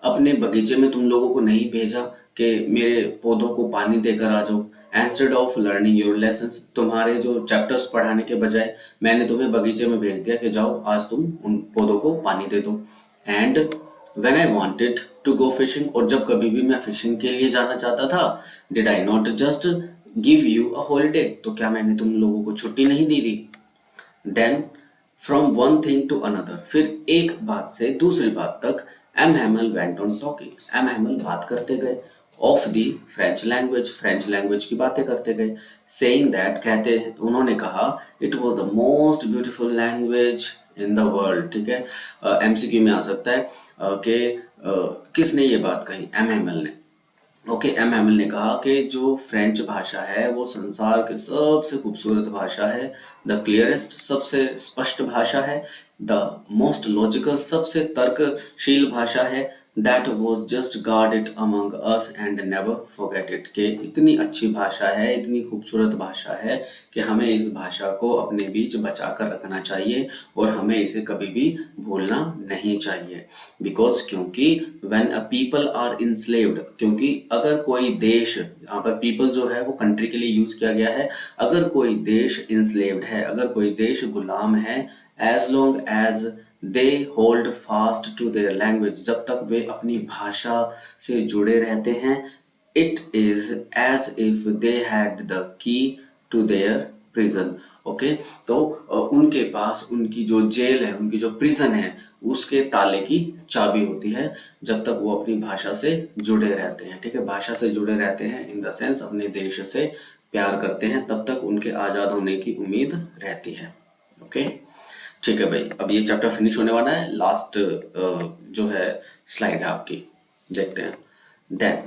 अपने बगीचे में तुम लोगों को नहीं भेजा कि मेरे पौधों को पानी देकर आ जाओ? Instead of learning your lessons, तुम्हारे जो चैप्टर्स पढ़ाने के बजाय मैंने तुम्हें बगीचे में भेज दिया कि जाओ आज तुम उन पौधों को पानी दे दो। And when I wanted to go fishing, और जब कभी भी मैं फिशिंग के लिए जाना चाहता था, did I not just give you a holiday, तो क्या मैंने तुम लोगों को छुट्टी नहीं दी थी? Then from one thing to another, फिर एक बात से दूसरी बात तक, M Hamel went on talking, M Hamel बात करते गए, of the French language, French language की बातें करते गए। सेइंग दैट, कहते उन्होंने कहा, it was the most beautiful language in the world. ठीक है, एमसीक्यू में आ सकता है कि किसने ये बात कही? एम हैमल ने। ओके, एम हैमिल ने कहा कि जो फ्रेंच भाषा है वो संसार की सबसे खूबसूरत भाषा है, द क्लियरेस्ट सबसे स्पष्ट भाषा है, द मोस्ट लॉजिकल सबसे तर्कशील भाषा है, that was just guard it among us and never forget it, के इतनी अच्छी भाषा है, इतनी खूबसूरत भाषा है कि हमें इस भाषा को अपने बीच बचा कर रखना चाहिए और हमें इसे कभी भी भूलना नहीं चाहिए। बिकॉज, क्योंकि when a people are enslaved, क्योंकि अगर कोई देश, यहाँ पर पीपल जो है वो कंट्री के लिए यूज किया गया है, अगर कोई देश इंस्लेव्ड है, अगर कोई देश गुलाम है, as long as they hold fast to their language, जब तक वे अपनी भाषा से जुड़े रहते हैं, it is as if they had the key to their prison. Okay, तो उनके पास उनकी जो जेल है, उनकी जो प्रिजन है, उसके ताले की चाबी होती है, जब तक वो अपनी भाषा से जुड़े रहते हैं। ठीक है, भाषा से जुड़े रहते हैं इन द सेंस अपने देश से प्यार करते हैं, तब तक उनके आजाद होने की उम्मीद रहती है। ओके, ठीक है भाई, अब ये चैप्टर फिनिश होने वाला है, लास्ट जो है स्लाइड है आपकी, देखते हैं। Then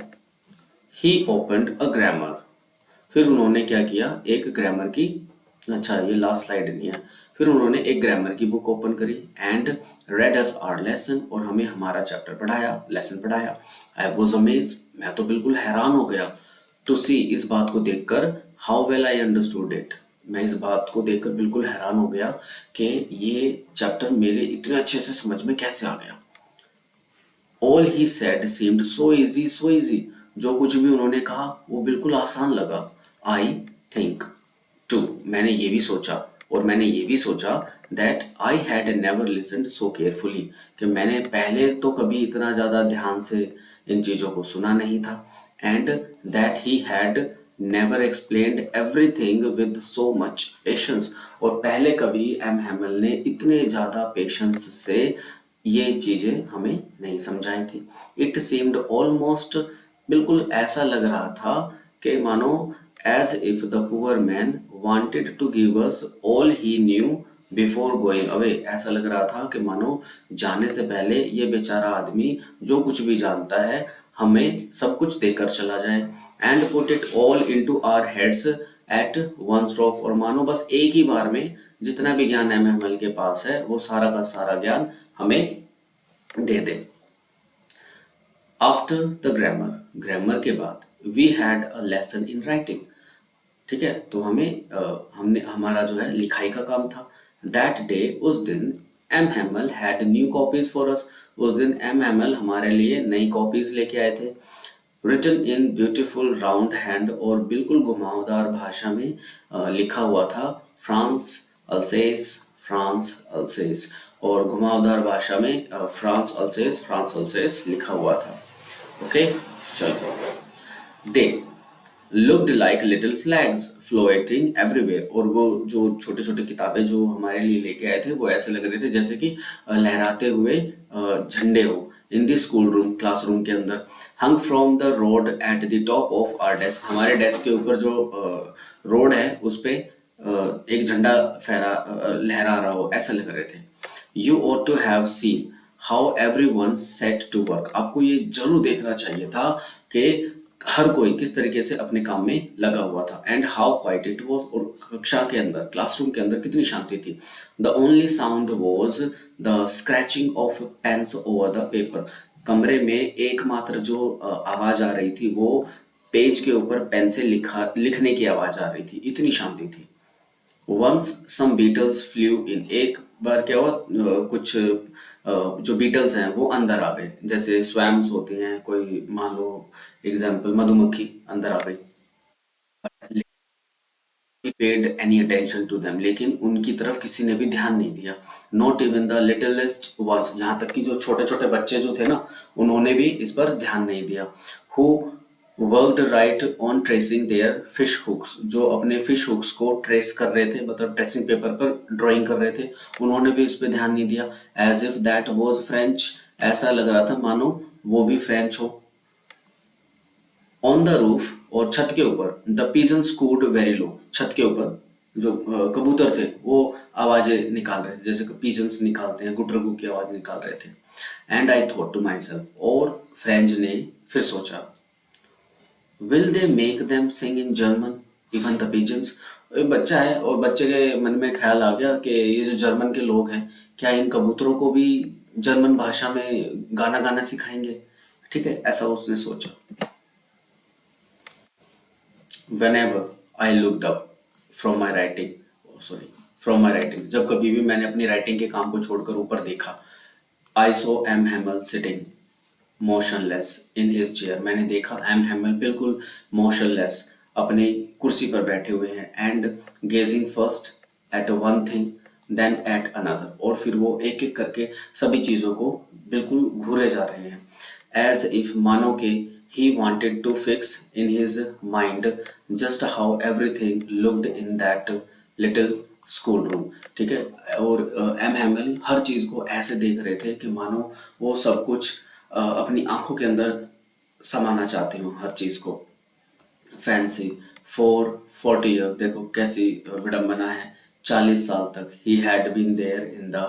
he opened a grammar, फिर उन्होंने क्या किया? एक ग्रामर की, अच्छा ये लास्ट स्लाइड नहीं है, फिर उन्होंने एक ग्रामर की बुक ओपन करी and read us our lesson, और हमें हमारा चैप्टर पढ़ाया, लेसन पढ़ाया। आई वाज अमेज, मैं तो बिल्कुल हैरान हो गया, टू सी, इस बात को देखकर, how well I understood it, मैं इस बात को देखकर बिल्कुल हैरान हो गया कि ये चैप्टर मेरे इतने अच्छे से समझ में कैसे आ गया। All he said seemed so easy, so easy, जो कुछ भी उन्होंने कहा वो बिल्कुल आसान लगा। आई थिंक टू, मैंने ये भी सोचा, और मैंने ये भी सोचा, that I had never listened so carefully, कि मैंने पहले तो कभी इतना ज़्यादा ध्यान से इन चीज़ों को सुना नहीं था। And that he had never explained everything with so much patience, और पहले कभी एम हैमल ने इतने ज़्यादा पेशेंस से ये चीज़ें हमें नहीं समझाई थी। इट सीम्ड ऑलमोस्ट, बिल्कुल ऐसा लग रहा था कि मानो as if the poor man wanted to give us all he knew before going away, ऐसा लग रहा था कि मानो जाने से पहले ये बेचारा आदमी जो कुछ भी जानता है हमें सब कुछ देकर चला जाए। And put it all into our heads at one stroke, और मानो बस एक ही बार में जितना भी ज्ञान एम एम एल के पास है वो सारा का सारा ज्ञान हमें दे दे। आफ्टर द ग्रामर, ग्रामर के बाद we had a lesson in writing, ठीक है, तो हमने हमारा जो है लिखाई का काम था। दैट डे, उस दिन, M Hamel had new copies for us, उस दिन एम हैमल हमारे लिए नई कॉपीज लेके आए थे। Written in beautiful round hand, और बिल्कुल घुमावदार भाषा में लिखा हुआ था, फ्रांस, अल्सेस, फ्रांस अल्सेस, और घुमावदार भाषा में फ्रांस अल्सेस लिखा हुआ था। ओके, चलो। They looked like little flags floating everywhere, और वो जो छोटे छोटे किताबें जो हमारे लिए लेके आए थे वो ऐसे लग रहे थे जैसे कि लहराते हुए झंडे हो। In the school room, classroom के अंदर। Hung from the rod at the top of our desk, हमारे डेस्क के ऊपर जो रोड है उस पे एक झंडा लहरा रहा हो, ऐसा लग रहे थे। You ought to have seen how everyone set to work, आपको ये जरूर देखना चाहिए था कि हर कोई किस तरीके से अपने काम में लगा हुआ था। And how quite it was, और कक्षा के अंदर, क्लासरूम के अंदर कितनी शांति थी। The only sound was the scratching of pens over the paper, कमरे में एकमात्र जो आवाज आ रही थी वो पेज के ऊपर पेन से लिखने की आवाज आ रही थी, इतनी शांति थी। वंस सम बीटल्स फ्लू इन, एक बार क्या हुआ, कुछ जो बीटल्स हैं वो अंदर आ गए, जैसे स्वैम्स होती हैं, कोई मान लो एग्जाम्पल मधुमक्खी अंदर आ गई। Paid any attention to them, लेकिन उनकी तरफ किसी ने भी ध्यान नहीं दिया। Not even the littlest ones, यहाँ तक कि जो छोटे छोटे बच्चे जो थे ना, उन्होंने भी इस पर ध्यान नहीं दिया। Who worked right on tracing their fish hooks, जो अपने फिश हुक्स को ट्रेस कर रहे थे, मतलब ट्रेसिंग पेपर पर ड्राइंग कर रहे थे, उन्होंने भी इस पर ध्यान नहीं दिया। As if that was French, ऐसा लग रहा था मानो वो भी फ्रेंच हो। ऑन द रूफ, और छत के ऊपर, द पिजन स्कूड वेरी लो, छत के ऊपर जो कबूतर थे वो आवाजें निकाल रहे थे, जैसे पिजन्स निकालते हैं, गुटरगू की आवाज निकाल रहे थे। And I thought to myself, और फ्रेंच ने फिर सोचा, will they make them sing in German even the pigeons, बच्चा है और बच्चे के मन में ख्याल आ गया कि ये जो जर्मन के लोग हैं, क्या इन कबूतरों को भी जर्मन भाषा में गाना गाना सिखाएंगे। ठीक है, ऐसा उसने सोचा। whenever I looked up from my writing, from my writing, जब कभी भी मैंने अपनी राइटिंग के काम को छोड़कर ऊपर देखा, I saw M. Hamel sitting motionless in his chair, मैंने देखा M. Hamel बिल्कुल motionless अपनी कुर्सी पर बैठे हुए हैं, and gazing first at one thing then at another, और फिर वो एक एक करके सभी चीजों को बिल्कुल घूरे जा रहे हैं। as if मानो के he wanted to fix in his mind just how everything looked in that little school room। ठीक है, और एम हैमल हर चीज को ऐसे देख रहे थे कि मानो वो सब कुछ अपनी आंखों के अंदर समाना चाहते हो हर चीज को। फैंसी फॉर 40 ईयर, देखो कैसी विडंबना है, 40 साल तक। He had been there in the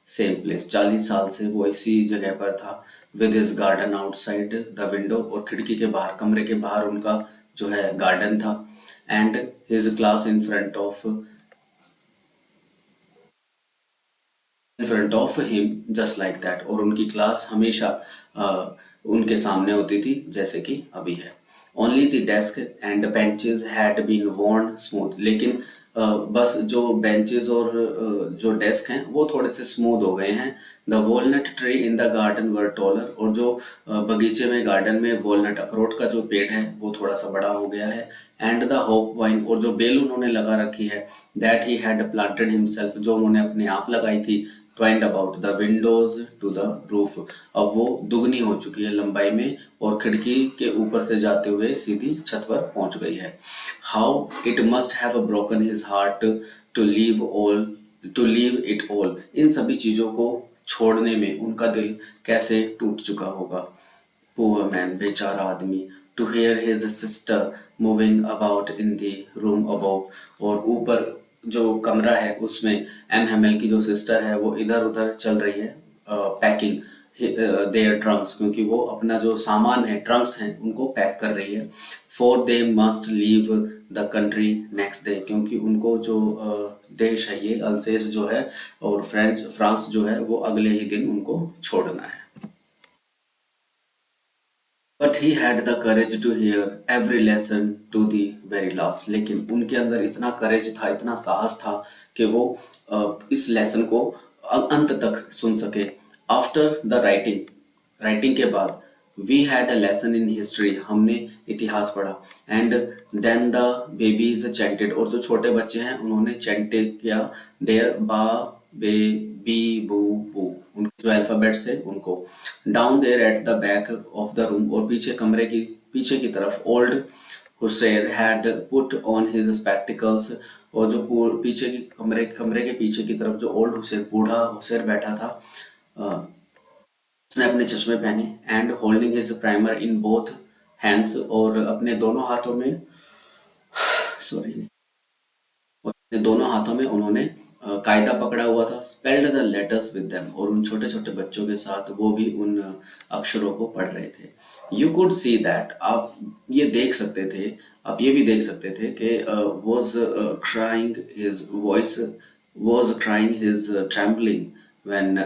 same place, 40 साल से वो इसी जगह पर था। With his garden outside the window, और खिड़की के बाहर, कमरे के बाहर उनका जो है गार्डन था। And his class in front of him just like that, और उनकी क्लास हमेशा उनके सामने होती थी जैसे कि अभी है। Only the desk and benches had been worn smooth, लेकिन बस जो बेंचेस और जो डेस्क हैं वो थोड़े से स्मूथ हो गए हैं। The walnut tree in the garden were taller, और जो बगीचे में, गार्डन में वॉलनट, अखरोट का जो पेड़ है वो थोड़ा सा बड़ा हो गया है। एंड द होप वाइन, और जो बेल उन्होंने लगा रखी है, that he had planted himself, जो उन्होंने अपने आप लगाई थी, twined about the windows to the roof, अब वो दुगनी हो चुकी है लंबाई में, और खिड़की के ऊपर से जाते हुए सीधी छत पर पहुंच गई है। How it must have broken his heart to leave it all, इन सभी चीजों को छोड़ने में उनका दिल कैसे टूट चुका होगा। पुअर मैन, बेचारा आदमी। To hear his sister moving about in the room above, और ऊपर जो कमरा है उसमें एम हेमल की जो सिस्टर है वो इधर उधर चल रही है, पैकिंग देयर ट्रंक्स, क्योंकि वो अपना जो सामान है, ट्रंक्स हैं, उनको पैक कर रही है। For they must leave the country next day, क्योंकि उनको जो देश है ये अल्सेस जो है और फ्रांस जो है वो अगले ही दिन उनको छोड़ना है। But he had the courage to hear every lesson to the very last, लेकिन उनके अंदर इतना करेज था, इतना साहस था कि वो इस लेसन को अंत तक सुन सके। आफ्टर द राइटिंग के बाद, we had a lesson in history, हमने इतिहास पढ़ा। And then the babies chanted, और जो छोटे बच्चे हैं उन्होंने चैंट किया, देयर बा बे, बी, बू, बू, उनके जो अल्फाबेट्स थे उनको। Down there at the back of the room, और पीछे की तरफ old Hussain had put on his spectacles, और जो पीछे की कमरे के पीछे की तरफ जो ओल्ड हुसैन, बूढ़ा हुसैन बैठा था, अ, उसने अपने चश्मे पहने। And holding his primer in both hands, और अपने दोनों हाथों में, सॉरी, और अपने दोनों हाथों में उन्होंने कायदा पकड़ा हुआ था। Spelled the letters with them, और उन छोटे छोटे बच्चों के साथ वो भी उन अक्षरों को पढ़ रहे थे। यू कुड सी दैट, आप ये देख सकते थे, आप ये भी देख सकते थे कि was crying his voice, was crying his trembling when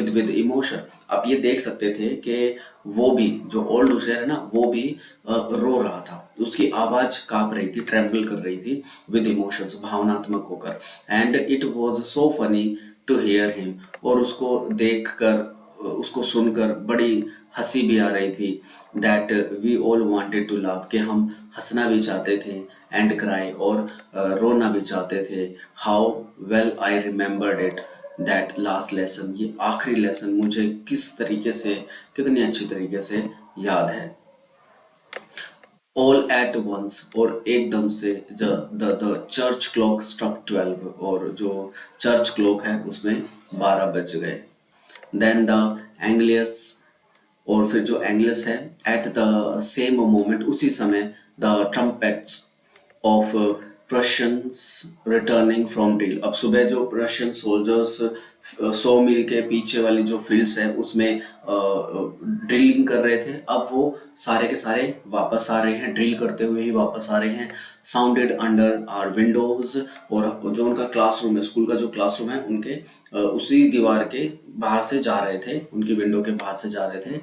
with emotion. आप ये देख सकते थे कि वो भी, जो ओल्ड हुसैन है ना, वो भी रो रहा था, उसकी आवाज कांप रही थी, ट्रेम्बल कर रही थी विद इमोशंस, भावनात्मक होकर। And it was so funny to hear him, और उसको देखकर, उसको सुनकर बड़ी हंसी भी आ रही थी। That we all wanted to laugh, कि हम हंसना भी चाहते थे, एंड क्राई, और रोना भी चाहते थे। How well I remembered it, that last lesson, ये आखिरी लेसन मुझे किस तरीके से, कितनी अच्छी तरीके से याद है। ऑल एट वंस, और एकदम से, द चर्च क्लॉक स्ट्रक 12, और जो चर्च क्लॉक है उसमें 12 बज गए। देन द एंग्लियस, और फिर जो एंग्लियस है, एट द सेम मोमेंट, उसी समय, the trumpets of Prussians returning from drill. अब सुबह जो प्रशियन सोल्जर्स 100 मील के पीछे वाली जो फील्ड्स है उसमें ड्रिलिंग कर रहे थे, अब वो सारे के सारे वापस आ रहे हैं, ड्रिल करते हुए ही वापस आ रहे हैं। साउंडेड अंडर आर विंडोज, और जो उनका क्लासरूम है, स्कूल का जो क्लासरूम है, उनके उसी दीवार के बाहर से जा रहे थे, उनकी विंडो के बाहर से जा रहे थे।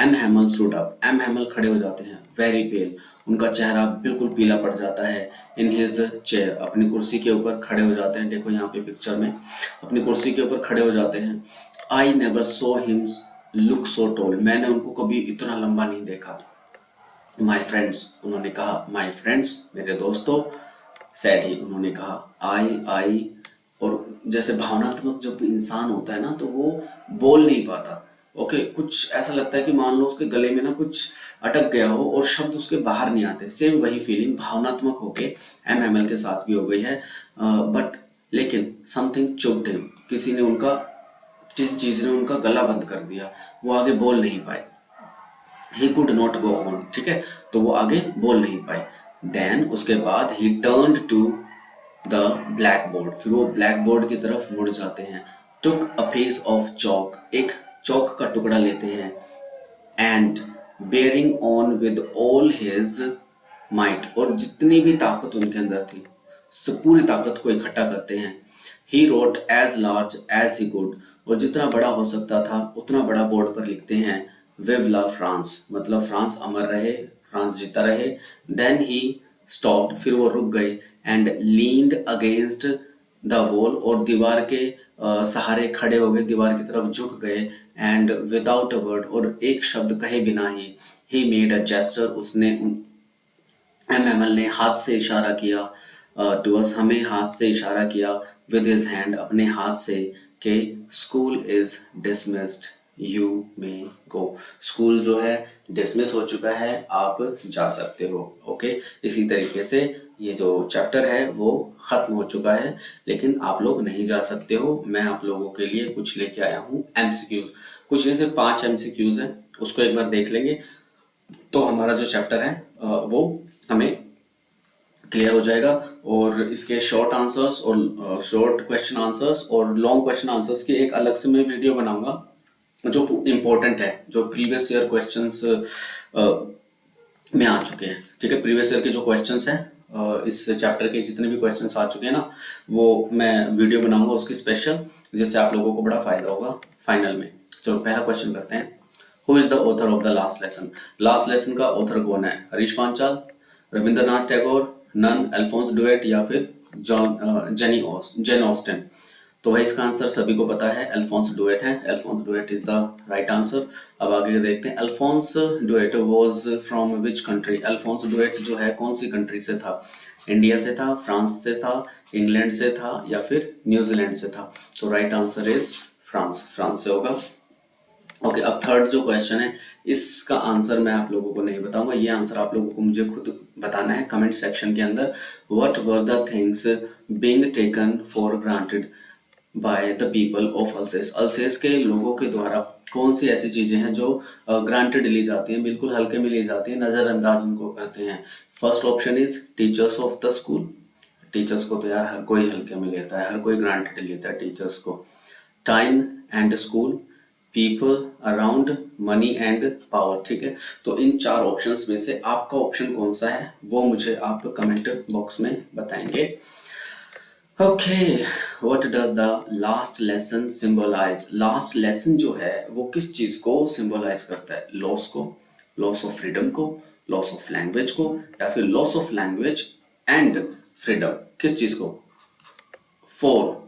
M Hamel stood up, M Hamel खड़े हो जाते हैं, वेरी पेल, उनका चेहरा बिल्कुल पीला पड़ जाता है। इन हिज चेयर, अपनी कुर्सी के ऊपर खड़े हो जाते हैं, देखो यहाँ पे पिक्चर में, अपनी कुर्सी के ऊपर खड़े हो जाते हैं। I never saw him look so tall, मैंने उनको कभी इतना लंबा नहीं देखा। माई फ्रेंड्स, उन्होंने कहा, माई फ्रेंड्स, मेरे दोस्तों। सैड ही, उन्होंने कहा। आई, और जैसे भावनात्मक जब इंसान होता है ना, तो वो बोल नहीं पाता। ओके, कुछ ऐसा लगता है कि मान लो उसके गले में ना कुछ अटक गया हो और शब्द उसके बाहर नहीं आते। सेम वही फीलिंग भावनात्मक होके एमएमएल के साथ भी हो गई है। बट लेकिन समथिंग चोक्ड हिम, किसी चीज ने उनका गला बंद कर दिया, वो आगे बोल नहीं पाए। He could not go on, ठीक है, तो वो आगे बोल नहीं पाए। देन उसके बाद he turn to the black board, फिर वो ब्लैक बोर्ड की तरफ मुड़ जाते हैं। टुक अ पीस ऑफ चौक, एक चौक का टुकड़ा लेते हैं। And bearing on with all his might, और जितनी भी ताकत उनके अंदर थी, सब पूरी ताकत को इकट्ठा करते हैं। He wrote as large as he could, और जितना बड़ा हो सकता था उतना बड़ा बोर्ड पर लिखते हैं, विव ला फ्रांस, मतलब फ्रांस अमर रहे, फ्रांस जीता रहे। देन ही स्टॉप्ड, फिर वो रुक गए। And leaned against the wall, और दीवार के सहारे खड़े हो गए, दीवार की तरफ झुक गए। एंड विदाउट अ वर्ड, और एक शब्द कहे बिना ही मेड अ जेस्टर, उसने एमएमएल ने हाथ से इशारा किया, टू अस, हमें हाथ से इशारा किया, विद हिज हैंड, अपने हाथ से, कि school is dismissed, you may go, school जो है डिसमिस हो चुका है, आप जा सकते हो। ओके, इसी तरीके से ये जो चैप्टर है वो खत्म हो चुका है, लेकिन आप लोग नहीं जा सकते हो। मैं आप लोगों के लिए कुछ लेके आया हूँ एमसीक्यूज, कुछ नहीं, सिर्फ 5 एमसीक्यूज हैं, उसको एक बार देख लेंगे तो हमारा जो चैप्टर है वो हमें क्लियर हो जाएगा। और इसके शॉर्ट आंसर्स और शॉर्ट क्वेश्चन आंसर्स और लॉन्ग क्वेश्चन आंसर्स की एक अलग से मैं वीडियो बनाऊंगा, जो इम्पोर्टेंट है, जो प्रीवियस ईयर क्वेश्चंस में आ चुके हैं। ठीक है, प्रीवियस ईयर के जो क्वेश्चंस हैं, इस चैप्टर के जितने भी क्वेश्चंस आ चुके हैं ना, वो मैं वीडियो बनाऊंगा उसकी स्पेशल, जिससे आप लोगों को बड़ा फायदा होगा फाइनल में। चलो पहला क्वेश्चन करते हैं। Who is the author of the last lesson, last lesson का ऑथर कौन है? हरीश पांचाल, रविंद्रनाथ टैगोर, नन, अल्फोंस डुएट, या फिर जेन ऑस्टिन? तो भाई इसका आंसर सभी को पता है, अल्फोंस डुएट है। Alphonse Daudet is the right answer. अब आगे देखते हैं, Alphonse Daudet was from which country? Alphonse Daudet जो है कौन सी कंट्री से था? इंडिया से था, फ्रांस से था, इंग्लैंड से था या फिर न्यूजीलैंड से था? तो right answer is France, France से होगा। ओके, अब थर्ड जो क्वेश्चन है इसका आंसर मैं आप लोगों को नहीं बताऊंगा, ये आंसर आप लोगों को मुझे खुद बताना है कमेंट सेक्शन के अंदर। What were the things being taken for granted by the people of अल्सेस? Alsace के लोगों के द्वारा कौन सी ऐसी चीजें हैं जो ग्रांटेड ली जाती हैं, बिल्कुल हल्के में ली जाती हैं, नजरअंदाज उनको करते हैं? First option is teachers of the school. Teachers को तो यार हर कोई हल्के में लेता है, हर कोई ग्रांटेड लेता है टीचर्स को। Time and school, people around, money and power. ठीक है, तो इन चार ऑप्शंस में से आपका ऑप्शन कौन सा है वो मुझे आप कमेंट बॉक्स में बताएंगे। Okay, what does the last lesson symbolise? Last lesson जो है वो किस चीज को सिंबलाइज करता है? लॉस को, लॉस ऑफ फ्रीडम को, लॉस ऑफ लैंग्वेज को, या फिर loss of language and freedom? किस चीज को? Four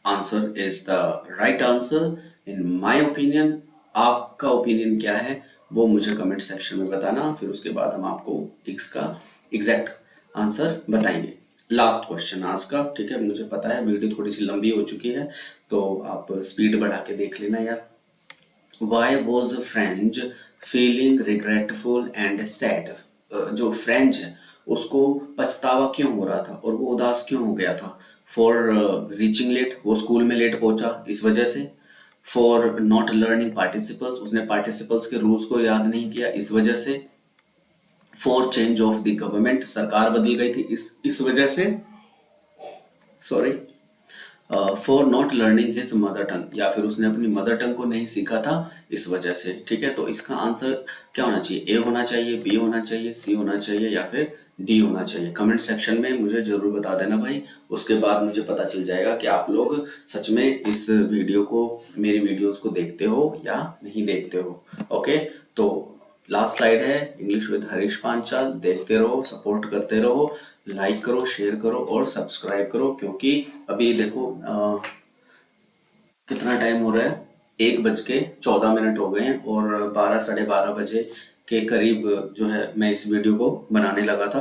answer is the right answer in my opinion. आपका ओपिनियन क्या है वो मुझे कमेंट सेक्शन में बताना, फिर उसके बाद हम आपको इसका एग्जैक्ट आंसर बताएंगे। लास्ट क्वेश्चन आज का, ठीक है, मुझे पता है वीडियो थोड़ी सी लंबी हो चुकी है तो आप स्पीड बढ़ा के देख लेना यार। Why was French feeling regretful and sad? जो फ्रेंच है उसको पछतावा क्यों हो रहा था और वो उदास क्यों हो गया था? फॉर रीचिंग लेट, वो स्कूल में लेट पहुंचा इस वजह से। फॉर नॉट लर्निंग पार्टिसिपल्स, उसने पार्टिसिपल्स के रूल्स को याद नहीं किया इस वजह से। For change of the government, सरकार बदल गई थी इस वजह से। Sorry, for not learning his mother tongue, या फिर उसने अपनी मदर टंग को नहीं सीखा था इस वजह से। ठीक है, तो इसका आंसर क्या होना चाहिए? ए होना चाहिए, बी होना चाहिए, सी होना चाहिए या फिर डी होना चाहिए? कमेंट सेक्शन में मुझे जरूर बता देना भाई, उसके बाद मुझे पता चल जाएगा कि आप लोग सच में इस वीडियो को, मेरी वीडियोस को देखते हो या नहीं देखते हो। ओके, तो लास्ट स्लाइड है इंग्लिश विद हरीश पांचाल। देखते रहो, सपोर्ट करते रहो, लाइक करो, शेयर करो और सब्सक्राइब करो, क्योंकि अभी देखो कितना टाइम हो रहा है, 1:14 हो गए हैं और 12 साढ़े 12 बजे के करीब जो है मैं इस वीडियो को बनाने लगा था।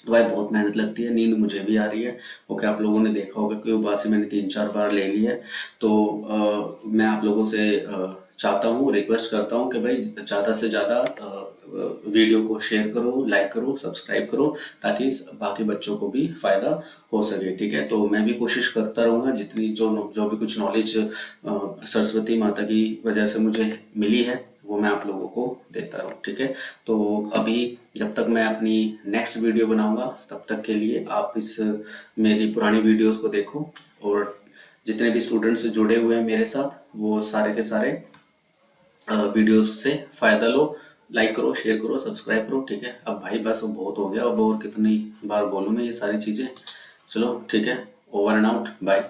तो भाई बहुत मेहनत लगती है, नींद मुझे भी आ रही है। ओके, आप लोगों ने देखा होगा कि उबासी मैंने 3-4 बार ले ली है। तो मैं आप लोगों से चाहता हूँ, रिक्वेस्ट करता हूँ कि भाई ज़्यादा से ज़्यादा वीडियो को शेयर करो, लाइक करो, सब्सक्राइब करो, ताकि बाकी बच्चों को भी फायदा हो सके। ठीक है, तो मैं भी कोशिश करता रहूँगा, जितनी जो भी कुछ नॉलेज सरस्वती माता की वजह से मुझे मिली है वो मैं आप लोगों को देता रहूँ। ठीक है, तो अभी जब तक मैं अपनी नेक्स्ट वीडियो बनाऊंगा तब तक के लिए आप इस मेरी पुरानी वीडियोस को देखो, और जितने भी स्टूडेंट्स जुड़े हुए हैं मेरे साथ वो सारे के सारे वीडियोस से फायदा लो। लाइक करो, शेयर करो, सब्सक्राइब करो। ठीक है, अब भाई बस बहुत हो गया, अब और कितनी बार बोलूँ मैं ये सारी चीज़ें। चलो ठीक है, ओवर एंड आउट, बाय।